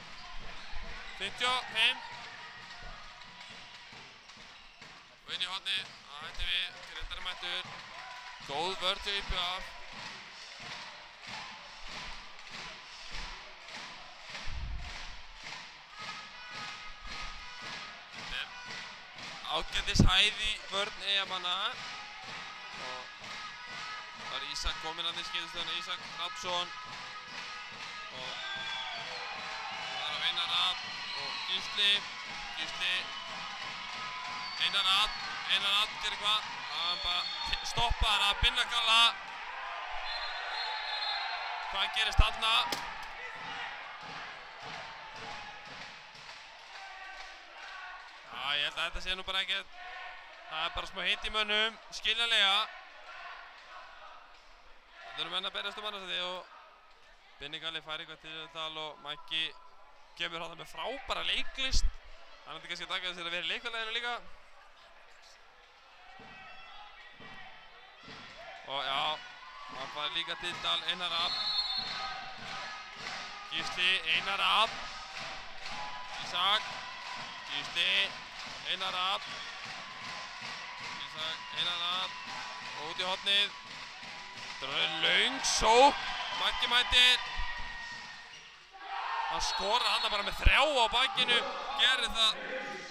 55. Og inn í hornið, það hættir við, Gretari mættur. Góð vörn til IPVF. Ágætis hæð í vörn Eyjamanna og það er Ísak kominn að því skeiðstöðuna, Ísak Rappsson og það er á Einar Rapp og Gísli Einar Rapp gerir hvað? Hann bara stoppa hann að Binnakalla. Hvað gerist þarna? Ég held að þetta sé nú bara ekkert, það er bara smá heit í mönnum, skiljanlega. Það eru menn að berjast annars og Binnigalli fær eitthvað til tal og Maggi kemur hann með frábæra leiklist. Hann ætti kannski að taka þess að vera í leikfélaginu líka. Og já, hann fær líka til tal Einar Rapp. Gísli, Einar Rapp. Ísak, Gísli. Einar Rapp. Ísak, Einar Rapp. Og út í hornið. Það er löng sókn. Maggi mætir. Hann skorar hann bara með 3 á bakinu. Gerir það.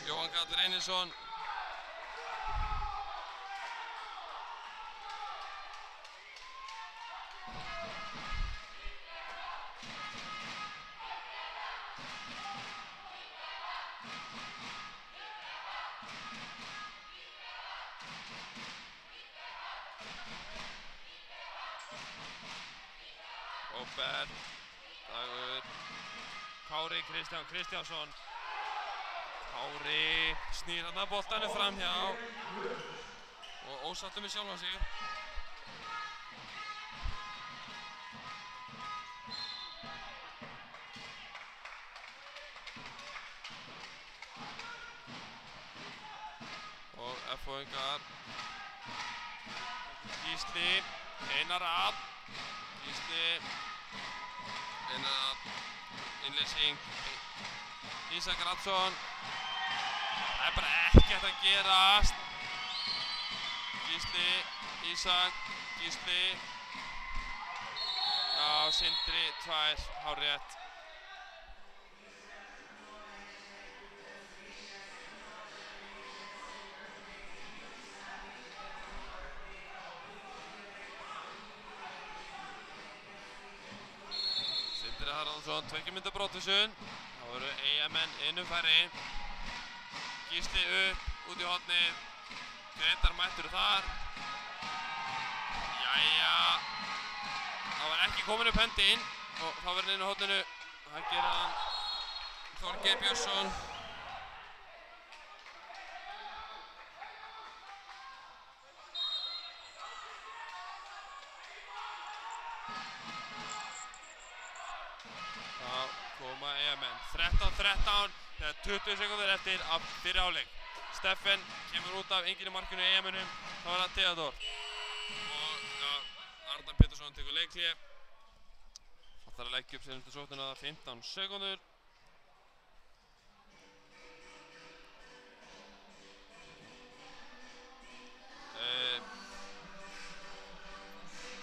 Jóhann Karl Reynisson. Róbert, Dagur, Kári Kristjánsson. Kári snýr hann að boltanum framhjá og ósáttur með sjálfan sig. Og F-fóðingar. Gísli, Einar Rapp. Gísli, Einar Rapp, innleysing, Ísak Rappsson. Það er bara ekkert að gerast. Gísli, Ísak, Gísli. Já, Sindri, 2, hárrétt. Haraldsson, 2 mínútna brottvísun. Þá eru Eyjamenn innum færri. Gísli upp, út í hornið. Grétar mættur þar. Jæja. Það var ekki komin upp hendinn og þá verður inn á horninu Það gerir hann Þorgeir Björnsson. Það koma Eyjamenn. 13-13 þegar 20 sekúndur eftir af fyrri hálfleik. Steffen kemur út af enginn í markinu í Eyjamönnum. Það var það Theodor. Og Arnar Pétursson tekur leikhlé. Það þarf að leggja upp seinustu sóknina 15 sekúndur.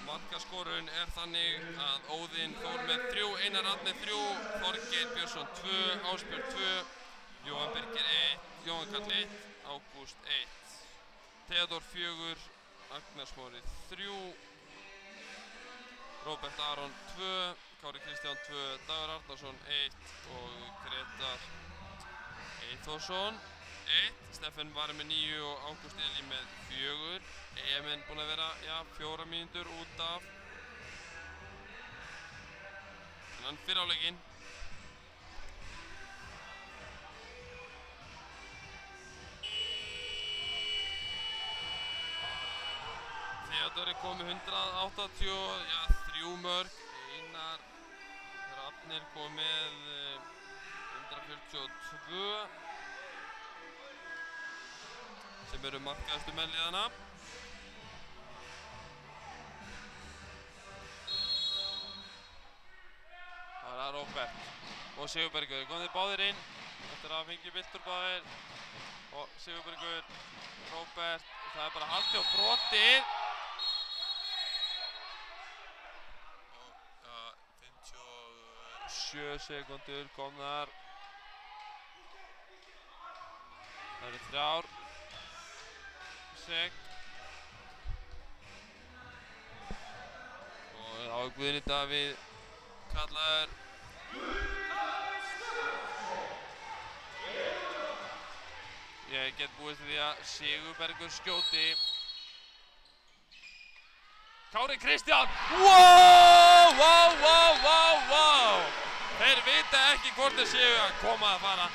Markaskorun þannig að Óðinn Þór með 3, Einar Árni 3, Þorgeir Björnsson 2, Ásbjörn 2, Jóhann Birgir 1, Jóhann Karl 1, Ágúst 1, Theodor 4, Agnar Smári 3, Róbert Aron 2, Kári Kristján 2, Dagur Arnarsson 1 og Gretar Eyþórsson 1. Steffen var með 9 og Ágúst Elí með 4. Eyjamenn búin að vera 4 mínútur út af þennan fyrri hálfleikinn. Theodor komið 183 mörk. Einar Rafnir komið 142 sem eru markaðustu menn liðanna. Það er Róbert og Sigurbergur komið báðir inn eftir að fengi viltur báðir og Sigurbergur, Róbert, það er bara haldið og brotið og 57 sekúndur komnar. Það eru 3 sek og þá er Guðni Davíð kallaður. Ég get búist við því að Sigurbergur skjóti. Kári Kristján. Wow! Þeir vita ekki hvort þeir séu að koma að fara.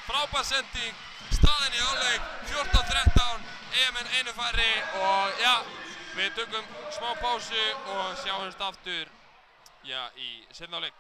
Frábær sending, staðinn í hálfleik, 14-13, Eyjamenn einu færri og við tökum smá pásu og sjáumst aftur í seinni hálfleik.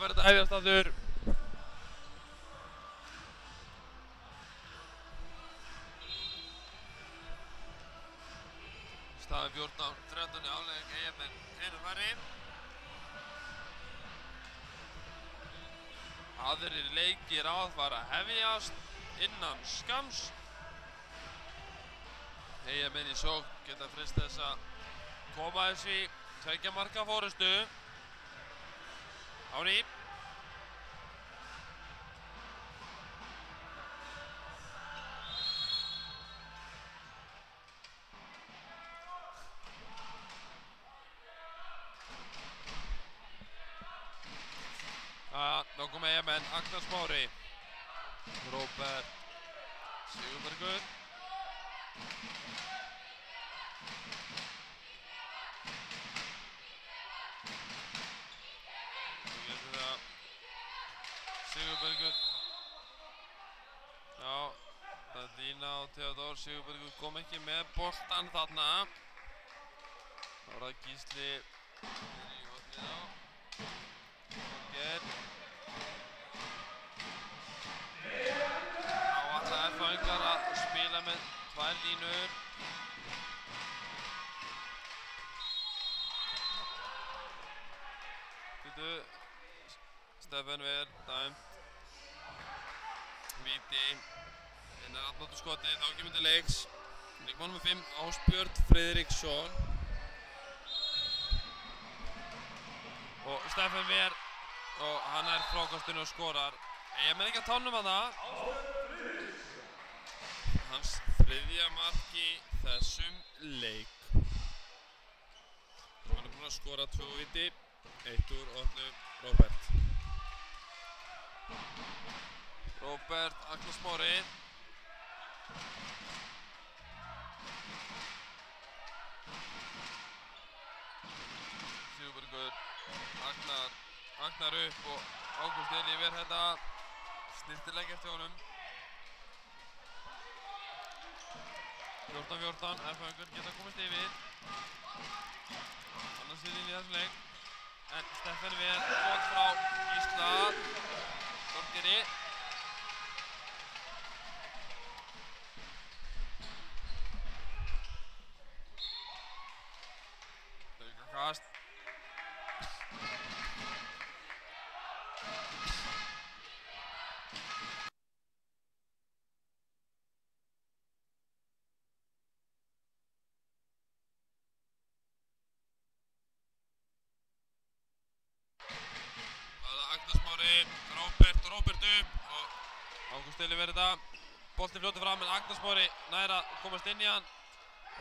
verður þetta hefjast aftur. Staðan 14-13 í afleiðing, Eyjamenn einu færri. Aðrir leikir að fara að hefjast innan skamms. Eyjamenn í sókn geta frist þess að koma þessu í 2 marka fórustu. Áni. Þá kom Eyjamenn, Agnar Smári, Róbert Sigurbergur. Sigurbergur. Já, það er Lína og Theodór. Sigurbergur kom ekki með boltan þarna. Þá var það Gísli í hornið á. Þorgeir. Þá ætla F-fáingar að spila með 2 línur. Stefán Ver dæmt. Víti. Einar Arnóttur skotið, þá kemur til leiks. Leikmann nr. 5, Ásbjörn Friðriksson. Og Stefán Ver, og hann er frákastinu og skorar. Eyjamenn ekki að tánum hana. Hans 3. mark í þessum leik. Hann er búinn að skora 2 víti. 1 úr 8, Róbert. Róbert, Agnar Smári. Sigurbergur, Agnar upp og Ágúst Elí ver þetta snirtileg eftir honum. 14-14, F-fáingar geta komist yfir. Annars inn í þessum leik. En Stefán Ver, skot frá Gísla Þorgeiri. Aukakast. Róbert upp og Ágúst Elí verið þetta. Boltinn fljótur fram en Agnar Smári nær að komast inn í hann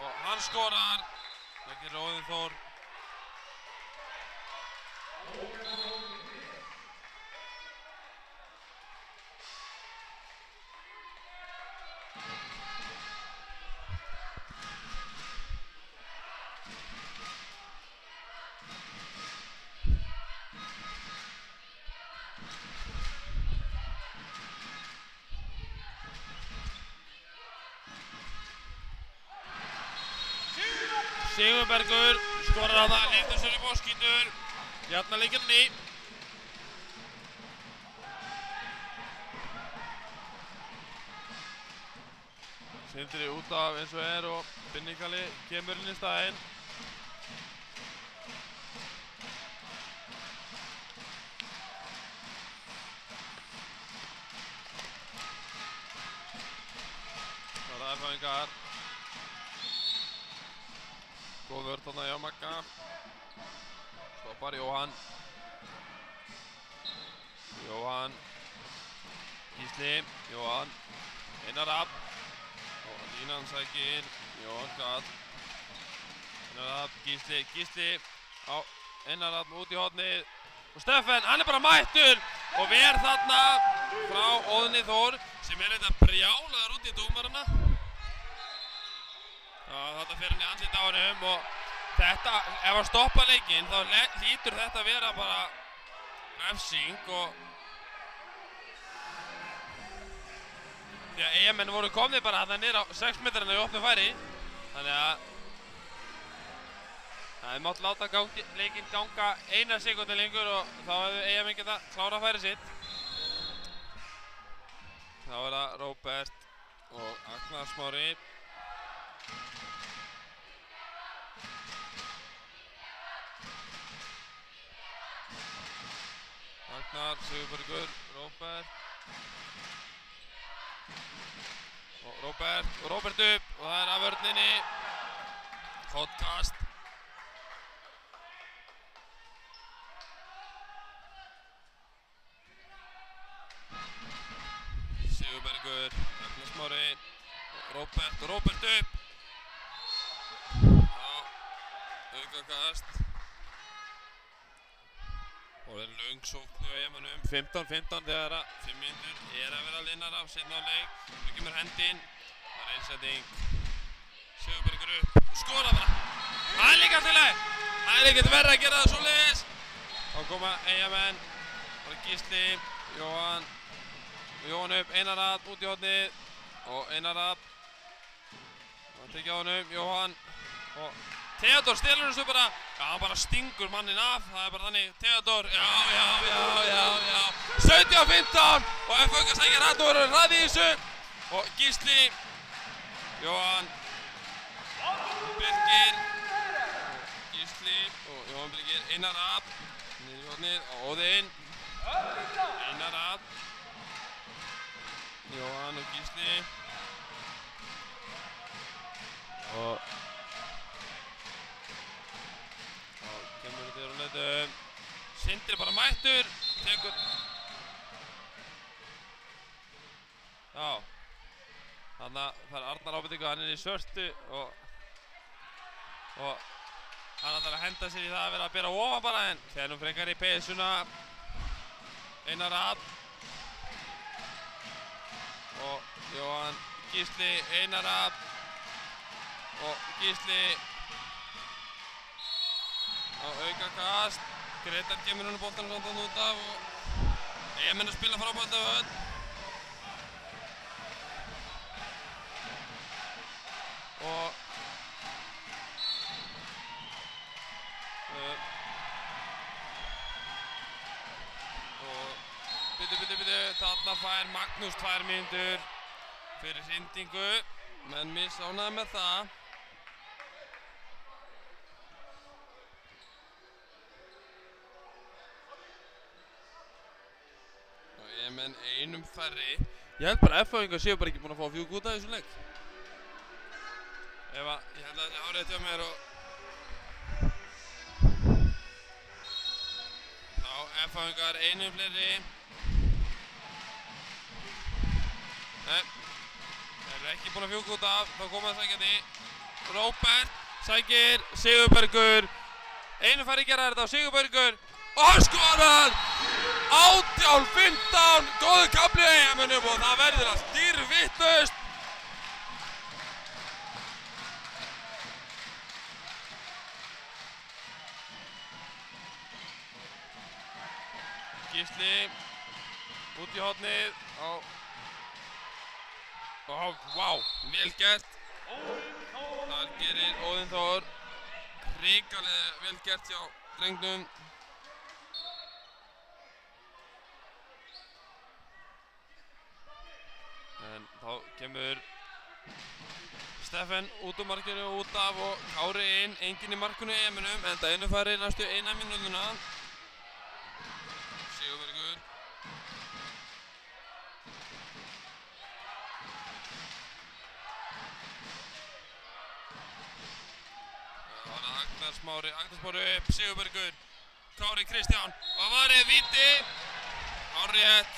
og hann skorar. Það gerir Óðinn Þór. Sigurbergur skorar á það, leiftur sér upp og skýtur. Hérna leikir hann í. Sindri út af eins og er og Binnikali kemur inn í staðinn. Það er F-fáingar. Góð vörð þarna hjá Magga. Stoppar Jóhann. Gísli, Jóhann. Einar Rapp. Og línan sækir. Jóhann Karl. Einar Rapp, Gísli á Einar Rapp út í hornið. Og Stefán, hann er bara mættur. Og ver þarna frá Óðni Þór sem er þetta brjálaður út í dómarana. Þetta fer hann í andlit á honum og þetta, ef hann stoppa leikinn þá hlýtur þetta að vera bara refsing og því að Eyjamenn voru komnir bara þarna niður á 6 metrana í opnu færi þannig að Það mátt láta leikinn ganga 1 sekúndu lengur og þá hefðu Eyjamenn getað klárað færið sitt. Þá er það Róbert og Agnar Smári. Agnar, Sigurbergur, Róbert. Og Róbert upp og það er af vörninni. Hotcast. Sigurbergur, Agnar Smári, Róbert upp. Já, aukakast. Og það er löng sókn hjá Eyjamönnum. 15-15 þegar 5 mínútur er að vera linnar af seinna á leik. Nú kemur hendinn. Það er einsetting. Sigurbergur upp. Skora bara. Það er líka til leið. Það er ekkert verra að gera það svoleiðis. Þá koma Eyjamenn. Það er Gísli, Jóhann upp, Einar Rapp út í hornið og Einar Rapp. Það tekja á honum, Jóhann og Theodor stelur þessu bara. Já, hann bara stingur mannin af. Það er bara þannig, Theodor, já. 17-15 og FH sækir Raddur og ræði í þessu. Og Gísli, Jóhann, Birgir, Gísli og Jóhann Birgir, Einar Rapp, niður í hornið og Óðinn, Einar Rapp, Jóhann og Gísli og kemur þetta á leitum. Sindri bara mættur, tekur. Já, þannig að það er Arnar ábyrtingu, hann er í svörtu og hann ætlar að henda sér í það að vera að bera ofan bara en þegar nú frekar í peysuna. Einar Rapp og Jóhann, Gísli, Einar Rapp og Gísli og aukakast. Gretar kemur hún boltanum samt út af og Eyjamenn að spila frábært af öll. Og byttu, þarna fær Magnús 2 mínútur fyrir hrindingu, menn misánægði með það. Og Eyjamenn einum færri. Ég held bara að FH-ingar séu bara ekki búin að fá 4 út af þessum leik. Ég held að það sé árið hjá mér og þá FH-ingar einum fleiri. Nei, þeir eru ekki búin að fjúka út af, þá koma það sækjandi. Róbert sækir, Sigurbergur, einum færri gera þetta á Sigurbergur og hann skorar! 18-15, góður kafli Eyjamönnum og það verður allt dýrvitlaust. Gísli út í hornið og vá, vel gert. Þar gerir Óðinn Þór hrikalega vel gert hjá drengnum. En þá kemur Steffen út úr markinu og út af og Kári inn, enginn í markinu í Eyjamönnum, enda einu færi næstu 1 mínútuna. Sigurbergur. Það var Agnar Smári upp, Sigurbergur, Kári Kristján og það var víti. Hárrétt.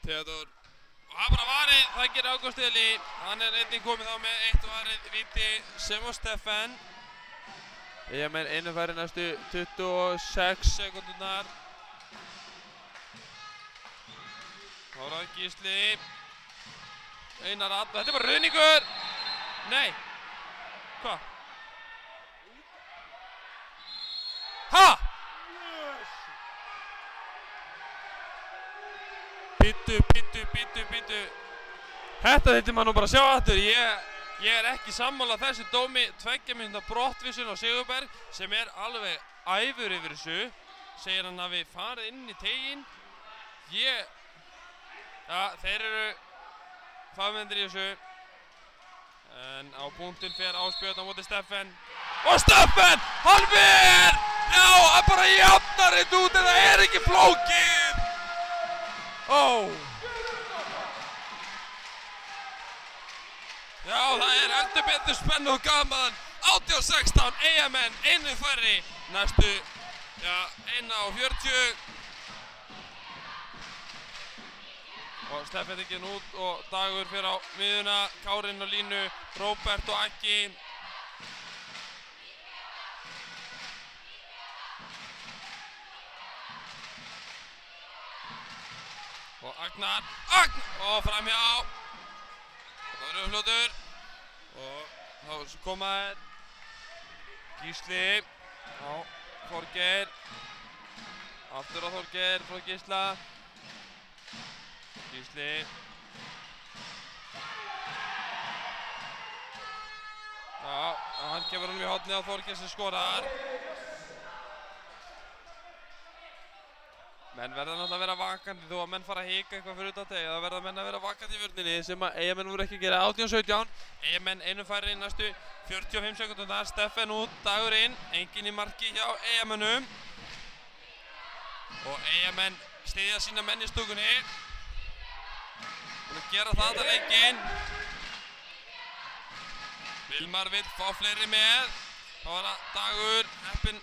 Theodor og það bara varið, það gerir Ágúst Eli, hann er einnig komið þá með 1 varið víti sem og Steffen. Eyjamenn einu færi næstu 26 sekúndurnar. Þá er það Gísli. Einar Atla, þetta er bara ruðningur! Nei! Hvað? Ha?! Bíddu. Þetta þyrfti maður nú bara að sjá aftur. Ég er ekki sammála þessu dómi. 2 mínútna brottvísun á Sigurberg sem er alveg æfur yfir þessu. Segir hann að við farið inn í teginn. Ja, þeir eru fagmennir í þessu. En á punktinn fer Ásbjörn á móti Steffen. Og Steffen! Hann fer! Já, hann bara jafnar þetta út en það er ekki flókið! Ó! Já, það er heldur betur spennu og gaman. 18-16, Eyjamenn, einu færri. Næstu, já, 1:40. Og Steffen tekinn út og Dagur fyrir á miðuna. Kárin á línu, Róbert og Aggi. Og Agnar, og framhjá. Það var Rauðfljótur. Og þá koma þeir. Gísli á Þorgeir. Aftur á Þorgeir frá Gísla. Gísli. Já, hann kemur honum í hornið á Þorgeir sem skorar. Menn verða náttúrulega að vera vakandi þó að menn fara að hika eitthvað fyrir utan teg. Það verða menn að vera vakandi í vörninni sem að Eyjamenn voru ekki að gera. 18-17. Eyjamenn einu færri næstu 45 sekúndurnar. Steffen út, Dagur inn. Enginn í marki hjá Eyjamennum. Og Eyjamenn styðja sína menn í stúkunni. Búin að gera það alltaf leikinn. Vilmar vill fá fleiri með. Þá var það Dagur, heppinn.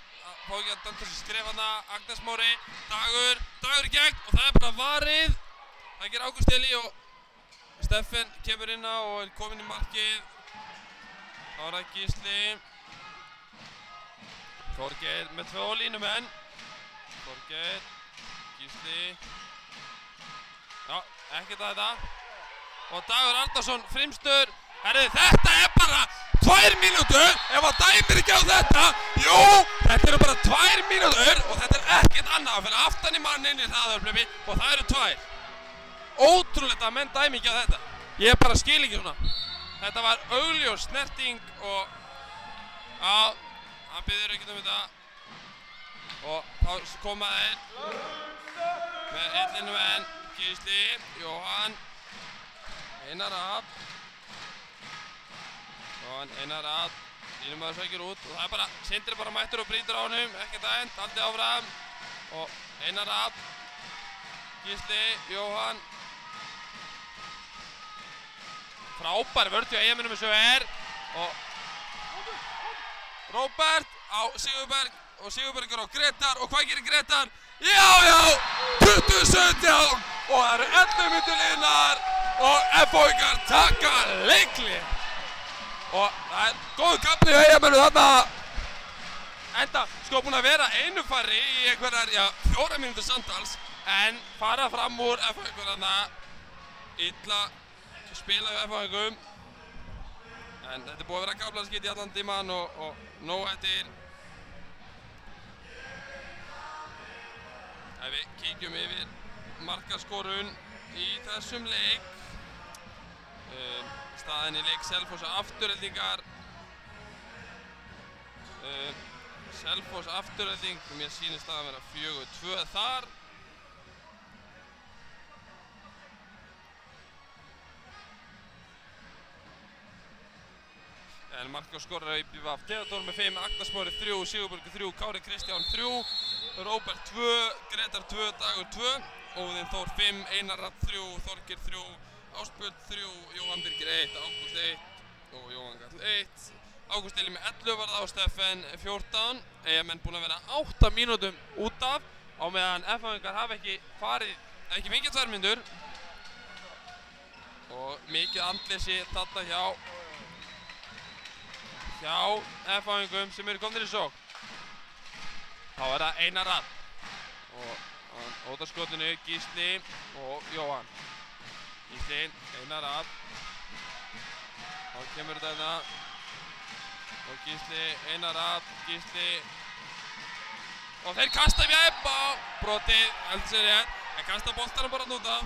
Fá ekki að dæmta sér skref hana, Agnes Móri, Dagur í gegn og það er bara varið. Það ger Ágúst Eli og Steffen kemur inn á og er kominn í markið. Þá er það Gísli. Þorgeir með 2 línumenn. Þorgeir, Gísli. Já, ekkert að þetta. Og Dagur Arnarsson fremstur. Herðu, þetta er bara 2 mínútur, ef að dæmir ekki á þetta. Jú, þetta eru bara 2 mínútur og þetta er ekkert annað fyrir aftan í mannin í hraðarhlaupi og það eru 2. Ótrúlegt að menn dæmi ekki á þetta. Ég bara skil ekki svona. Þetta var augljós snerting og já, hann biður ekkert um þetta. Og þá koma þeir með ellinu menn, Gísli, Jóhann, Einar Rapp. Og Einar Rapp, línumaður sækir út og það er bara, Sindri bara mættur og brýtur á honum, ekkert aðeins, aldrei áfram. Og Einar Rapp, Gísli, Jóhann. Frábær vörn hjá Eyjamennum eins og er. Og Róbert á Sigurberg og Sigurbergur á Gretar og hvað gerir Gretar? Já, 2017 og það eru 11 mínútur liðnar og FH-ingar taka leikhlé. Og það er góð kafli hjá Eyjamennum þarna. Enda sko búin að vera einu færri í einhverjar, já, 4 mínútur samtals. En fara fram úr FH-ingur þarna. Illa spila hjá FH-ingum. En þetta er búið að vera gáflaðskipt í allan tímann og nóg eftir. Ef við kíkjum yfir markaskorun í þessum leik. Staðan í leik Selfoss afturheldingar. Selfoss afturhelding, mér sýnir staðan vera 4-2 þar. En markaskorari í BVF Theodor með 5, Agnes Móri 3, Sigurbergur 3, Kári Kristján 3, Róbert 2, Gretar 2, Dagur 2, Óðinn Þór 5, Einar Rapp 3, Þorgeir 3, Ásbjörn 3, Jóhann Birgir 1, Ágúst 1 og Jóhann Karl 1. Ágúst Eli með 11 var það á Steffen 14. Eyjamenn búin að vera 8 mínútum út af á meðan FH-ingar hafa ekki fengið 2 mínútur. Og mikið andleysi þarna hjá FH-ingum sem eru komnir í sókn. Þá er það Einar Rapp og Ótarskotinu, Gísli og Jóhann. Gísli, Einar af. Þá kemur þetta hérna. Og Gísli, Einar af, Gísli. Og þeir kasta við upp á brotið, heldur sér rétt. En kasta boltanum bara núta.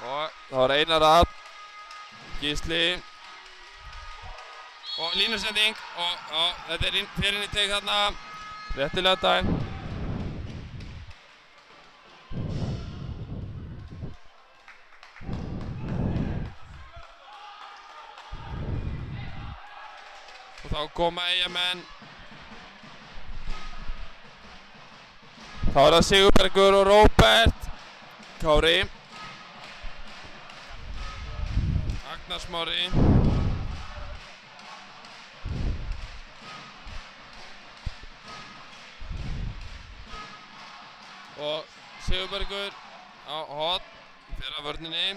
Og þá Einar af, Gísli. Og línusending. Og þetta fyrir inn í teik þarna. Réttilega dæm. Og þá koma Eyjamenn. Þá það Sigurbergur og Róbert. Kári. Agnar Smári. Og Sigurbergur á hotn fyrir að vörninni.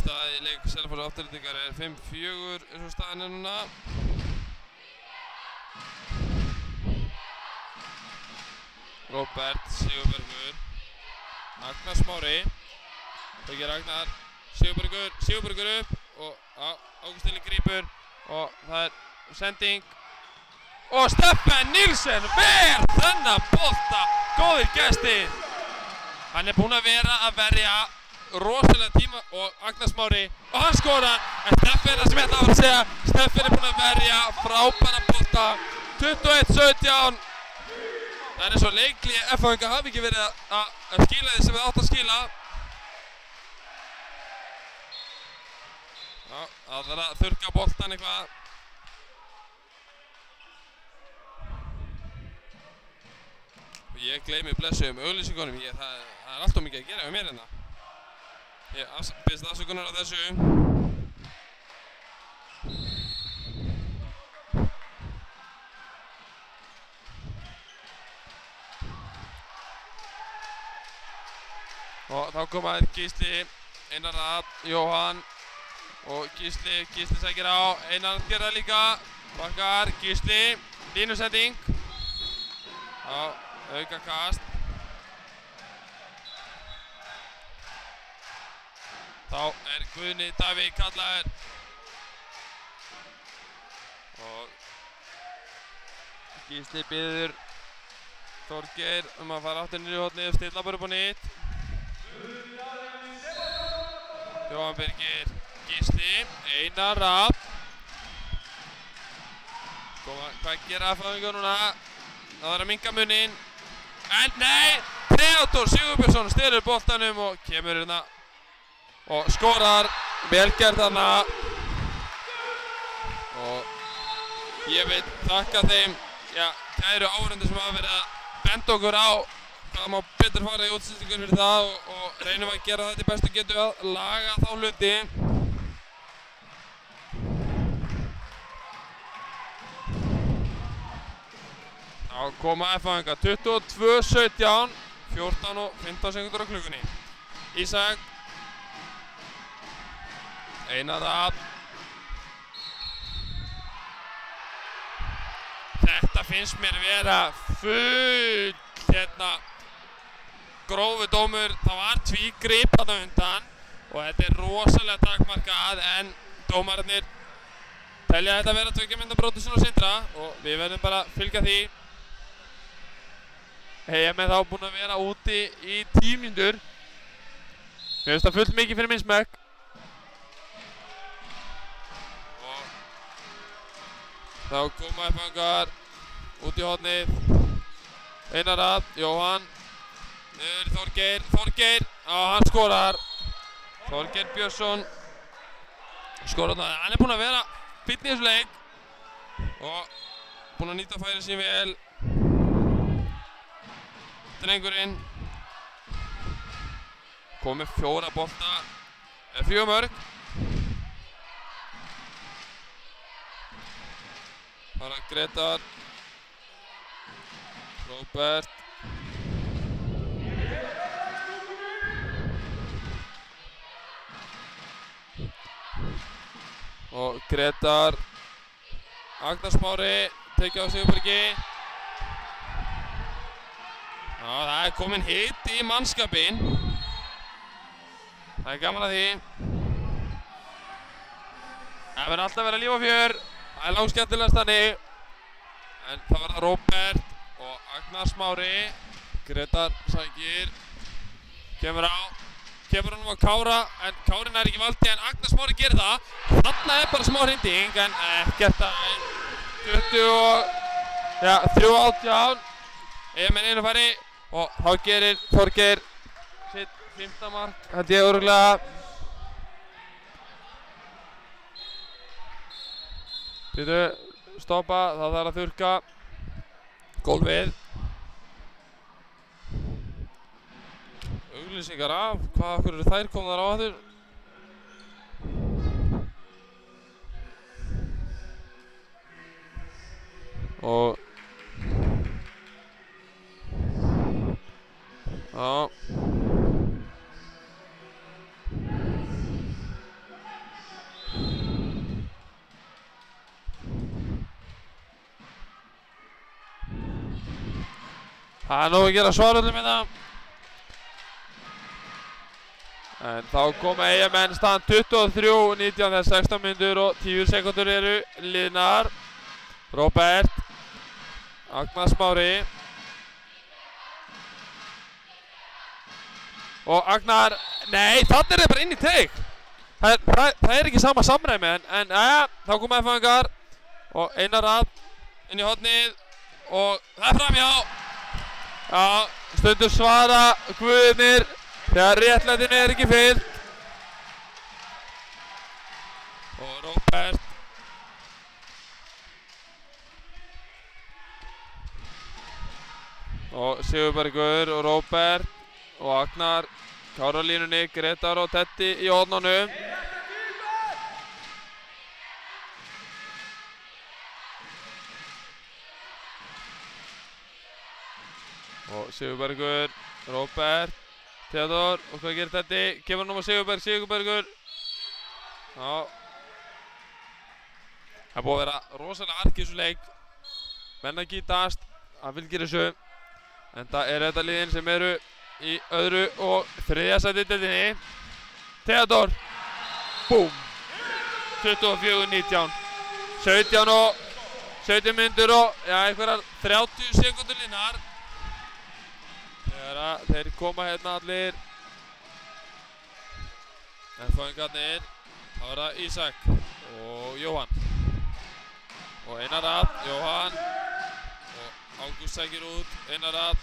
Staðið í leik Selfoss Aftureldingar 5-4 eins og staðan núna. Róbert, Sigurbergur, Agnar Smári. Þegar Agnar, Sigurbergur upp og Ágúst Elí grípur og það sending. Og Steffen Nilsen ver þennan bolta, góðir gestir. Hann búinn að vera að verja rosalega tíma og Agnar Smári og hann skorar. En Steffen það sem ég ætla að segja, Steffen búinn að verja frábæra bolta, 21-17. Það eins og leikli F-fáingar hafi ekki verið að skila því sem þið átt að skila. Já, það þarf að þurrka boltan eitthvað. Ég gleymi blessuðum auglýsingunum, það er alltof mikið að gera með mér hérna. Ég biðst afsökunar á þessu. Og þá komaði Gísli, Einar af, Jóhann og Gísli sækir á, Einar gerir það líka, bakkar, Gísli, línusending. Já. Auka kast. Þá Guðni Davíð kallaður. Og Gísli biður Þorgeir að fara aftur niður í hornið og stilla bara upp á nýtt. Jóhann Birgir, Gísli, Einar af. Hvað gera F-fáingar núna? Það var að minnka muninn. En nei, Theodór Sigurbjörnsson styrir boltanum og kemur hérna og skorar, velgerð þarna. Og ég vil þakka þeim, kæru áhorfendur sem hafa verið að benda okkur á hvað má betur fara í útsendingur fyrir það og reynum að gera þetta í bestu getu að laga þá hluti. Þá koma F-fáingar 22-17, 14 og 15 sekundur á klukkunni. Ísak. Einar af. Þetta finnst mér vera full grófu dómur. Það var tvígrip þarna undan og þetta er rosalega takmarkað en dómararnir telja þetta vera 2 mínútna broti svona Sindra og við verðum bara að fylgja því. Eyjamenn þá búinn að vera úti í 10 mínútur. Mér finnst það fullt mikið fyrir minn smekk. Og þá koma F-fáingar út í hornið. Einar af, Jóhann. Niður Þorgeir. Hann skorar. Þorgeir Björnsson skorar það. Hann búinn að vera fínn í þessu leik og búinn að nýta færi sín vel. Drengurinn kom með 4 bolta, 4 mörk. Það er Gretar, Róbert. Og Gretar Agnar Smári tekið á Sigurbergi. Já, það komin hit í mannskapinn. Það gaman að því. Það verður alltaf verið líf og fjör. Það langskemmtilegast þannig. En það var það Róbert og Agnar Smári. Gretar sækir. Kemur á. Kemur honum á Kára, en Kárin ekki valdi, en Agnar Smári gerir það. Þarna bara smá hrinding, en ekkert að 23-18. Eyjamenn einu færi og þá gerir Þorgeir sitt 5. mark, held ég örugglega. Býtu, stoppa, þá þarf að þurrka gólfið. Auglýsingar af, hvað eru þær komnar á aftur? Og já. Það nóg að gera svaröldum hérna. En þá koma Eyjamenn staðan 23-19 þegar 16 mínútur og 10 sekúndur eru liðnar. Róbert, Agnar Smári og Agnar, nei, þannig er það bara inn í teik. Það er ekki sama samræmi, en þá koma F-fangar og Einar Rapp inn í hornið og það er framhjá. Já, stundum svara guðirnir þegar réttlætinu er ekki fylgt. Og Róbert. Og Sigurbergur og Róbert og Agnar. Kára á línunni, Gretar og Tetti í hornunum. Og Sigurbergur, Róbert. Theodor, og hvað gerir Tetti? Kemur hann á Sigurbergur. Já. Það er búið að vera rosalega ark í þessu leik. Menn að gítast, hann fylgir þessu. En það er þetta liðin sem eru í öðru og þriðja sæti deildinni. Theodor. Búm. 24-19. 17 mínútur og einhverjar 30 sekúndur liðnar. Þeir koma hérna allir. F-fangarnir. Það var það Ísak og Jóhann. Og Einar Rapp, Jóhann. Og Ágúst sækir út, Einar Rapp.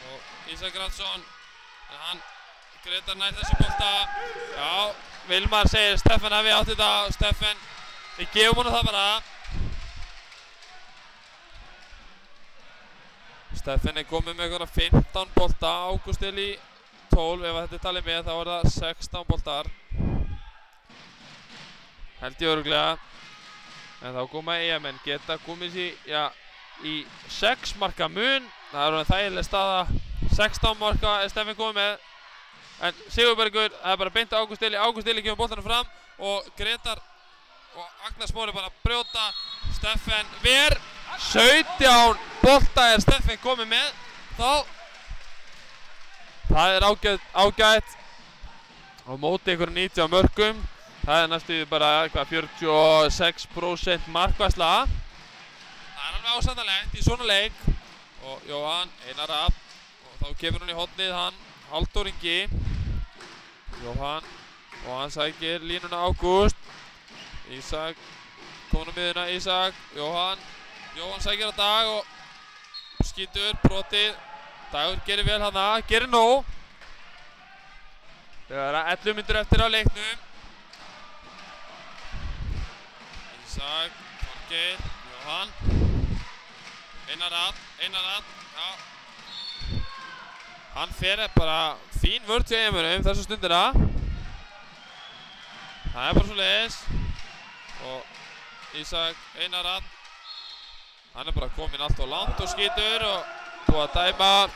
Og Ísak Ransson. En hann Gretar nær þessu bolta. Já, Vilmar segir Steffen hafi átt þetta. Steffen, við gefum honum það bara. Steffen er komið með einhverja 15 bolta, Ágúst er í 12, ef þetta er talið með þá er það 16 boltar. Held ég örugglega. En þá koma Eyjamenn, geta komið sér í 6 marka mun. Það er þægileg staða, 16 marka er Steffen komið með. En Sigurbergur, það er bara beint á Ágúst Eli kemur boltanum fram og Gretar og Agnar Smári bara brjóta. Steffen ver. 17 bolta er Steffen komið með þá. Það er ágætt á móti ykkur 90 mörkum. Það er næstu bara 46% markværsla. Það er alveg ásættanlegt í svona leik. Og Jóhann, Einar Rapp og þá kemur hann í hornið hann Halldór Ingi. Jóhann og hann sækir línuna Ágúst. Ísak komin á miðuna, Ísak, Jóhann sækir á Dag og skýtur, brotið. Dagur gerir vel hana, gerir nóg. Það er 11 mínútur eftir á leiknum. Ísak, Þorgeir, Jóhann. Einar Rapp, já. Hann fer bara fín vörð til Eyjamönnum þessa stundina. Það er bara svoleiðis. Og Ísak, Einar Rapp. Hann er bara kominn allt á langt og skýtur og búið að dæma.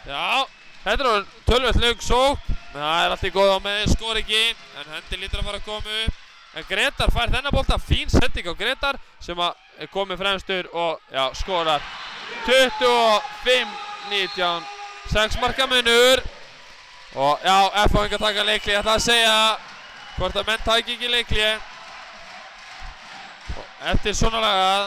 Já, þetta er tölvöld löng sókn Það allt í góð á með skor ekki, en hendi lítur að fara að koma upp. En Gretar fær þennan bolta, fín sending á Gretar sem er komið fremstur og já, skorar. 25-19, 6 marka munur. Og já, F-fáingar taka leikli, ég ætla að segja hvort að menn taki ekki leikli. Og eftir svona lagað,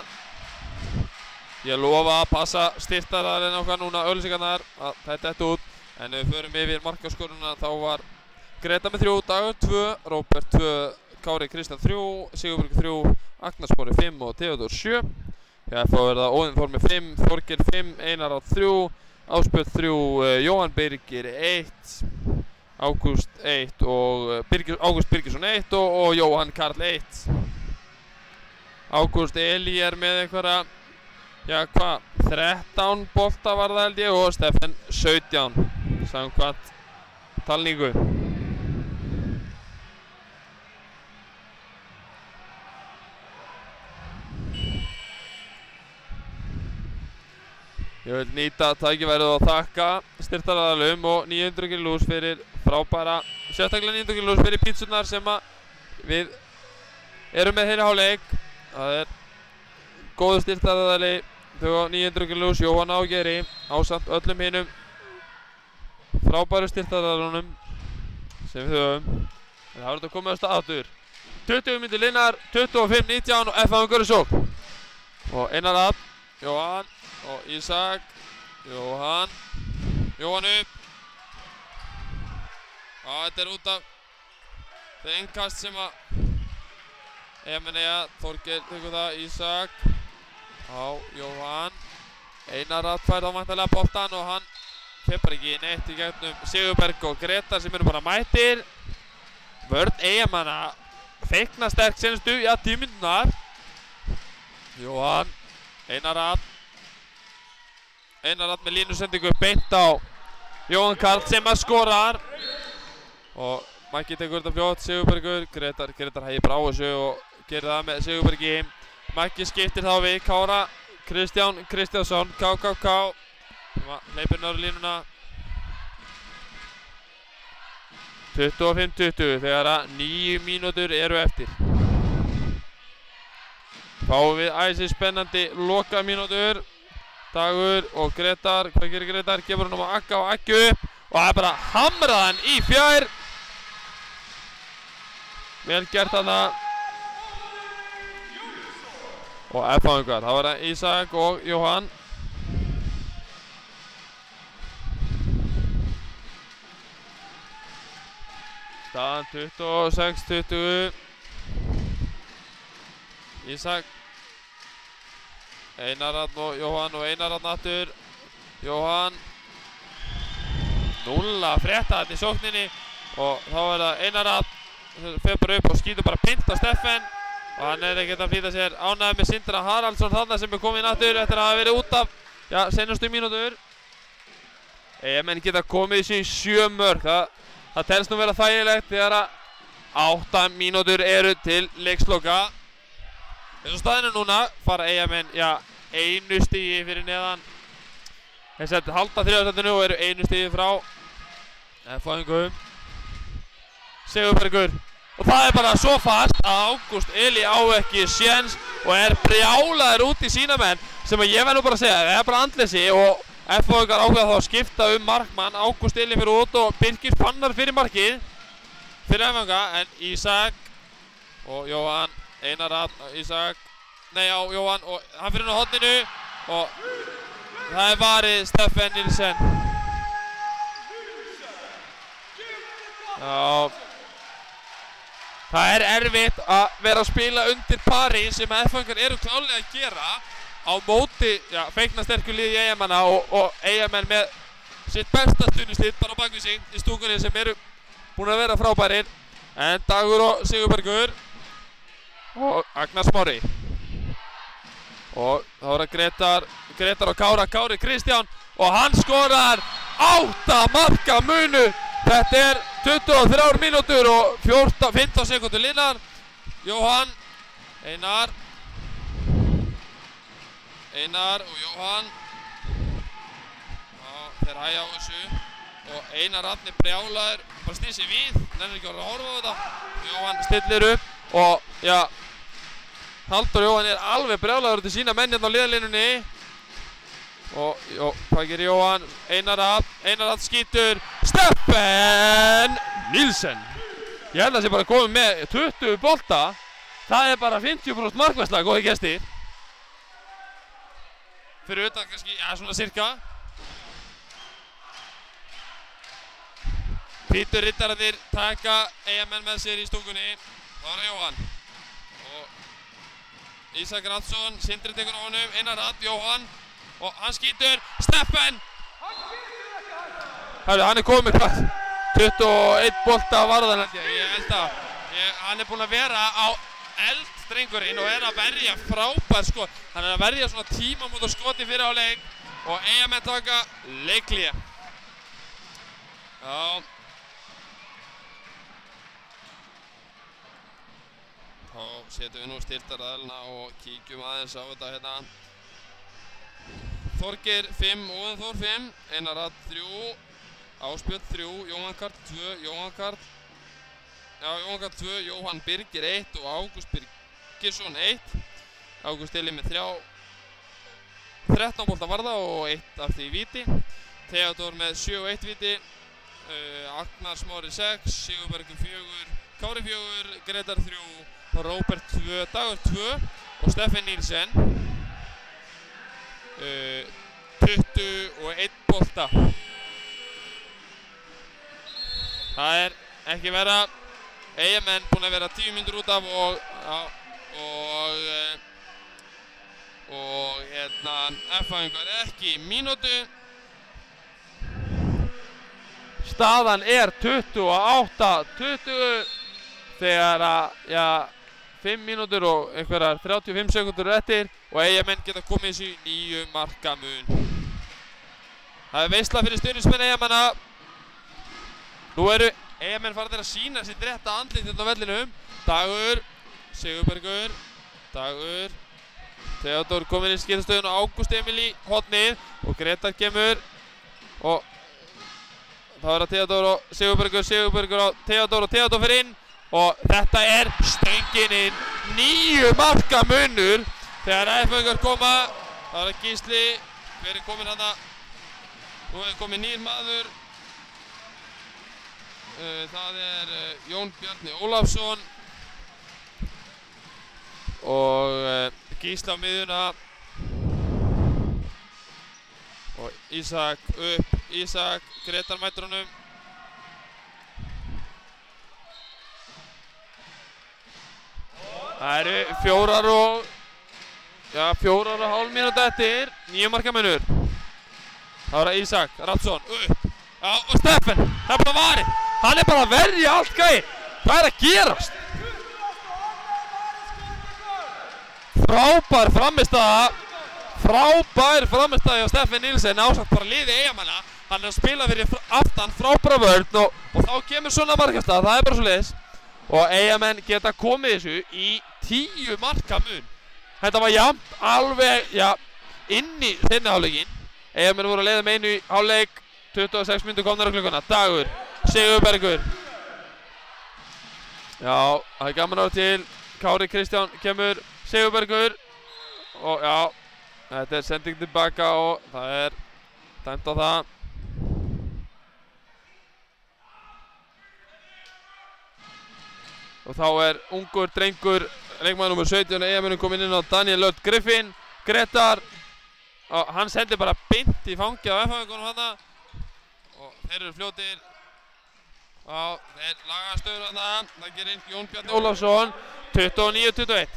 ég lofa að passa styrtaraðarinn okkar núna, auglýsingarnar, að þetta er út. En ef við förum yfir markaskoruna þá var Greta með 3, Dagur 2, Róbert 2, Kári Kristján 3, Sigurberg 3, Agnar Smári 5 og Theodór 7. Já, þá er það Óðinn Þór með 5, Þorgeir 5, Einar Árn 3, Ásbjörn 3, Jóhann Birgir 1, Ágúst 1 og Ágúst Birgisson 1 og Jóhann Karl 1. Ágúst Eli með einhverja, já hvað, 13 bolta var það held ég og Steffen 17, samkvæmt talningu. Ég vil nýta tækifærið og þakka styrktaraðilum og 900 kg fyrir frábæra, sérstaklega 900 kg fyrir pítsunar sem við erum með hérna hálfleik. Það er góðu styrktaraðili, þau 900 kg, Jóhann Ágeri, ásamt öllum hinum frábæru styrktaraðilunum sem við höfum. En það verður að koma á stað aftur. 20 mínútur linnar, 25-19 og F-fáingar í sókn. Og Einar Hrafn, Jóhann og Ísak, Jóhann upp. Já, þetta er út af það innkast sem að Þorgeir tekur það, Ísak. Já, Jóhann. Einar Hrafn fær þá væntanlega boltan og hann feppar ekki neitt í gegnum Sigurberg og Gretar sem eru bara mættir. Vörn Eyjamanna feikna sterk senustu, já, 10 mínúturnar. Jóhann, Einar Hrafn með línusendingu beint á Jóhann Karl sem að skorar. Og Maggi tekur þetta fljótt, Sigurbergur, Gretar hægir bara á þessu og gerir það með Sigurbergi. Maggi skiptir þá við Kára Kristjánsson, KKK, hleypir náður línuna. 25-20 þegar að 9 mínútur eru eftir. Fáum við æsi spennandi loka mínútur. Dagur og Gretar, hvað gerir Gretar? Gefur hann á Agga og Aggi upp og það er bara hamraðan í fjær. Vel gert þarna. Og F-fáingar, þá er það Ísak og Jóhann. Staðan 26-20. Ísak, Einar Hrafn og Jóhann og Einar Hrafn aftur. Jóhann 0 að frétta þetta í sókninni og þá er það Einar Hrafn sem fer bara upp og skýtur bara pint á Steffen og hann ekkert að flýta sér. Ánægður með Sindra Haraldsson þarna sem komið inn aftur eftir að hafa verið út af senustu mínútur. Menn geta komið sér í 7 mörk. Það telst nú vera þægilegt þegar að 8 mínútur eru til leiksloka. Eins og staðinu núna fara Eyjamenn, einu stigi fyrir neðan. Þeir setja halda þriðarsætinu og eru einu stigi frá F-fáingum. Sigurbergur. Og það er bara svo fast að Ágúst Eli á ekki séns og er brjálaður út í sína menn sem að ég verð nú bara að segja, það er bara andleysi og F-fáingar ákveða þá að skipta markmann. Ágúst Eli fyrir út og Birgir Fannar fyrir markið fyrir F-fáinga en Ísak og Jóhann, Einar Hrafn, Ísak, Jóhann og hann fyrir inn á horninu og það er varið Steffen Nilsen. Já, það er erfitt að vera að spila undir pari sem F-fáingar eru klárlega að gera á móti feikna sterku liði Eyjamanna og Eyjamenn með sitt besta stuðningslið bara á bakvið sig í stúkunni sem eru búin að vera frábærir. En Dagur og Sigurbergur og Agnar Smári og þá er það Gretar og Kári Kristján og hann skorar 8 marka munur. Þetta er 23 mínútur og 15 sekúndur linnar. Jóhann, Einar og Jóhann. Já, þeir hægja á þessu og Einar Árni brjálaður, bara snýr sig við, nennir ekki að horfa á þetta. Jóhann stillir upp og já, Halldór Jóhann alveg brjálaður til sína menn hérna á liðalínunni. Og hvað gerir Jóhann? Einar Árni skýtur, Steffen Nílsen. Ég held að það sé bara komið með 20 bolta. Það bara 50% markværsla, góði gestir. Fyrir utan kannski, já svona cirka. Hvítu riddararnir taka Eyjamenn með sér í stúkunni. Það var Jóhann. Og Ísak Ratsson, Sindri tekur á honum, Einar Árni, Jóhann. Og hann skýtur, Steffen! Hann komið með hvað? 21 bolta varðan held ég. Ég held að hann búinn að vera á elddrengurinn og að verja frábær skot. Hann að verja svona tímamóta skoti fyrir áleik og Eyjamenn taka leikhlé. Já. Þá setjum við nú styrktaraðilina og kíkjum aðeins á þetta hérna. Þorgeir 5, Óðinn Þór 5, Einar Árni 3, Ásbjörn 3, Jóhann Karl 2, Jóhann Karl 2, Jóhann Birgir 1 og Ágúst Birgisson 1. Ágúst Eli með 13 bolta varða og 1 af því víti. Theodór með 7 og 1 víti. Agnar Smári 6, Sigurbergur 4, Kári 4, Gretar 3, Róbert 2, Dagur 2 og Steffen Nílsen 21 bolta. Það ekki vera. Eyjamenn búin að vera 10 mínútur út af og hérna F-fæðingar ekki í mínútu. Staðan 28-20 þegar að 5 mínútur og einhverjar 35 sekundur eftir og Eyjamenn geta komið þessu í 9 marka mun. Það veisla fyrir stuðningsmenn Eyjamanna. Nú eru Eyjamenn farnir að sína sitt rétta andlit hérna á vellinum. Dagur, Sigurbergur, Dagur, Theodór kominn í skiptastöðun og Ágúst Emil í hornið og Gretar kemur og þá það Theodór og Sigurbergur og Theodór fyrir inn og þetta stöngin inn. 9 marka munur þegar F-fæðingar koma. Það Gísli, hver kominn hana? Nú kominn nýr maður. Það Jón Bjarni Ólafsson og Gísli á miðjuna og Ísak upp. Ísak, Gretar mætir honum. Það eru 4,5 mínútur eftir, 9 marka munur. Það var Ísak Ratsson upp. Já, og Steffen, það bara varið. Hann bara að verja allt gæi. Hvað að gerast? Frábær frammistaða hjá Steffen Nílsen ásamt bara liði Eyjamanna. Hann að spila fyrir aftan frábæra vörn og þá kemur svona markastað, það bara svoleiðis. Og Eyjamenn geta komið þessu í 10 marka mun. Þetta var jafnt alveg inn í þinni hálfleikinn. Eyjamenn voru að leiða með einu í hálfleik. 26 mínútur komnar á klukkuna. Dagur, Sigurbergur. Já, það gaman ára til. Kári Kristján kemur, Sigurbergur. Og já, þetta sending tilbaka og það dæmt á það. Og þá ungur drengur, leikmaður nr. 17, Eyjamönnum kominn inn á Daniel Lödd Griffin, Gretar. Og hann sendir bara beint í fangið á F-fæðingunum þarna. Og þeir eru fljótir. Og þeir laga stöður þarna. Það gerir Jón Bjarni Ólafsson, 29-21.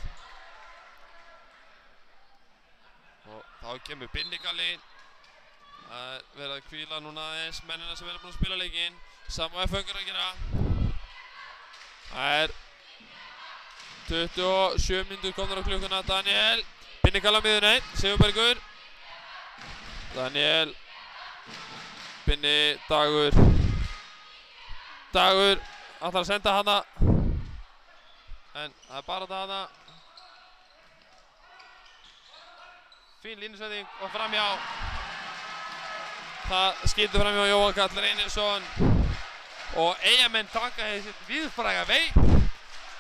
Og þá kemur Binnigalli. Það verið að hvíla núna aðeins mennina sem verið búin að spila leikinn. Sama F-fæðingur að gera. Það 27 mínútur komnar á klukkuna. Daniel, Binnigalli á miðjunni, Sigurbergur. Daniel, Binni, Dagur. Dagur, ætlar að senda hana. En það bara þetta hana. Fín línusetning og framhjá. það skýtur fram hjá Jóhann Karl Reynisson og Eyjamenn taka þessi viðfræga Vei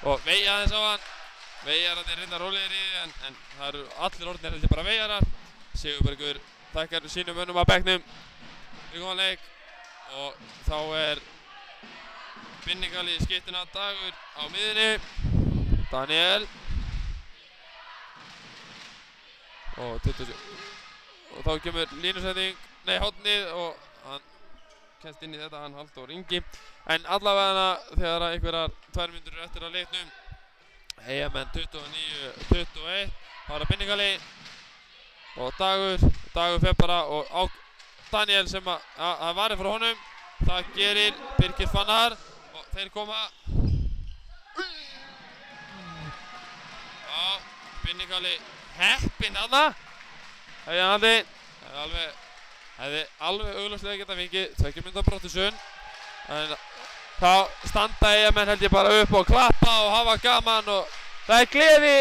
og Vei aðeins á hann. Veijarar er reyndar rólegir í en það eru allir orðnir heldur bara Veijarar. Sigurbergur þakkar sínum mönnum á bekknum í góðan leik og þá er Binningali í skiptuna, Dagur á miðunni, Daniel og 27 og þá kemur línusetning, nei hornið og hann kemst inn í þetta, hann Halldór Ingi en allavega þegar einhverjar 2 mínútur eru eftir að leiknum Eyjamenn 29-21 þá er það Binningali og Dagur fer bara og á Daniel sem að varði frá honum það gerir Birgir Fannar og þeir koma á Binningali heppinn þarna hefði alveg augljóslega geta fengið 2 mínútna brottvísun en þá standa Eyjamenn held ég bara upp og klappa og hafa gaman og það er gleði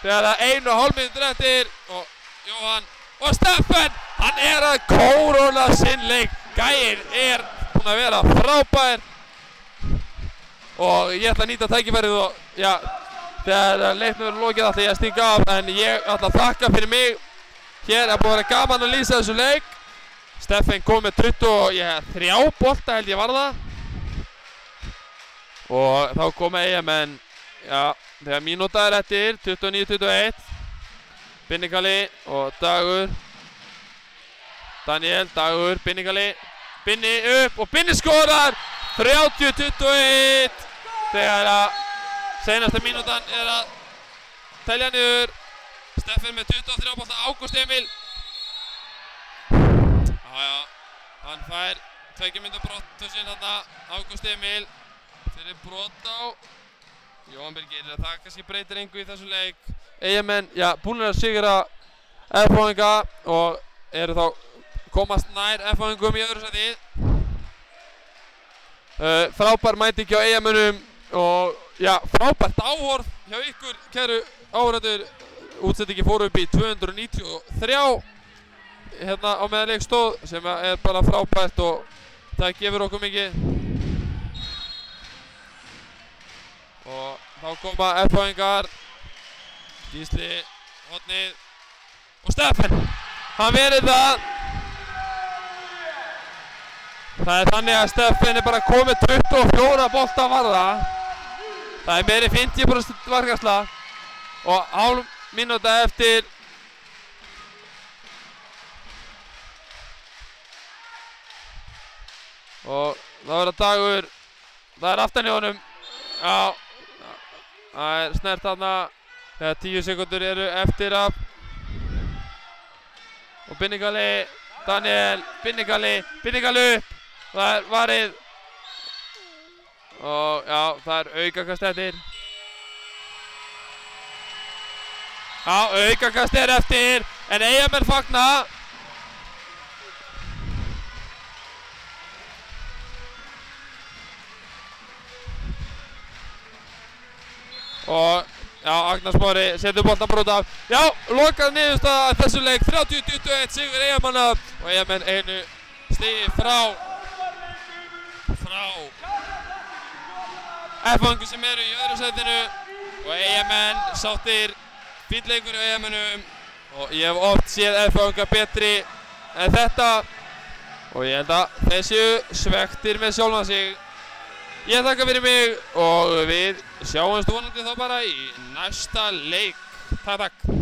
þegar það 1,5 mínútur eftir og Jóhann og Steffen hann er að kóróna sinn leik gæinn er búinn að vera frábær og ég ætla að nýta tækifærið og já þegar leiknum verður lokið ætla ég að stinga af en ég ætla að þakka fyrir mig hér er búinn að vera gaman að lýsa þessu leik Steffen kom með 23 bolta held ég var það og þá koma Eyjamenn já, þegar mínúta er eftir 29-21 Binningali og Dagur Daniel, Dagur, Binningali Binni upp og Binni skorar 30-21 þegar að seinasta mínútan er að telja niður Steffen með 23 bolta Ágúst Emil hann fær 2 mínútur brottvísun þarna Ágúst Emil fyrir brot á Jóhann Birgir það kannski breytir engu í þessu leik Eyjamenn, já, búin að sigra F-fáinga og eru þá komast nær F-fáingum í öðru sæti frábær mæting hjá Eyjamönnum og já, frábært áhorf hjá ykkur kæru áhorfendur útsendingin fór upp í 293 hérna á meðan leik stóð sem er bara frábært og það gefur okkur mikið og þá koma F-fáingar Gísli, hornið og Steffen hann verið það er þannig að Steffen er bara komið 24 bolta varða það er meiri 50% varkarsla og hálf mínúta eftir og þá er það Dagur það er aftan í honum já það er snert þarna þegar 10 sekundur eru eftir af og Binningali, Daniel, Binningali upp það er varið og já, það er aukakast eftir já, aukakast er eftir en Eyjamenn fagna og já, Agnar Smári setur boltan brot af já, lokað niðurstaða þessu leik 30-21 sigur Eyjamanna og Eyjamenn einu stigi frá F-fáingum sem eru í öðru sætinu og Eyjamenn sáttir fínn leikur í Eyjamönnum og ég hef oft séð F-fáinga betri en þetta og ég held að þeir séu svektir með sjálfan sig ég þakka fyrir mig og við sjáumst vonandi þá bara í næsta leik takk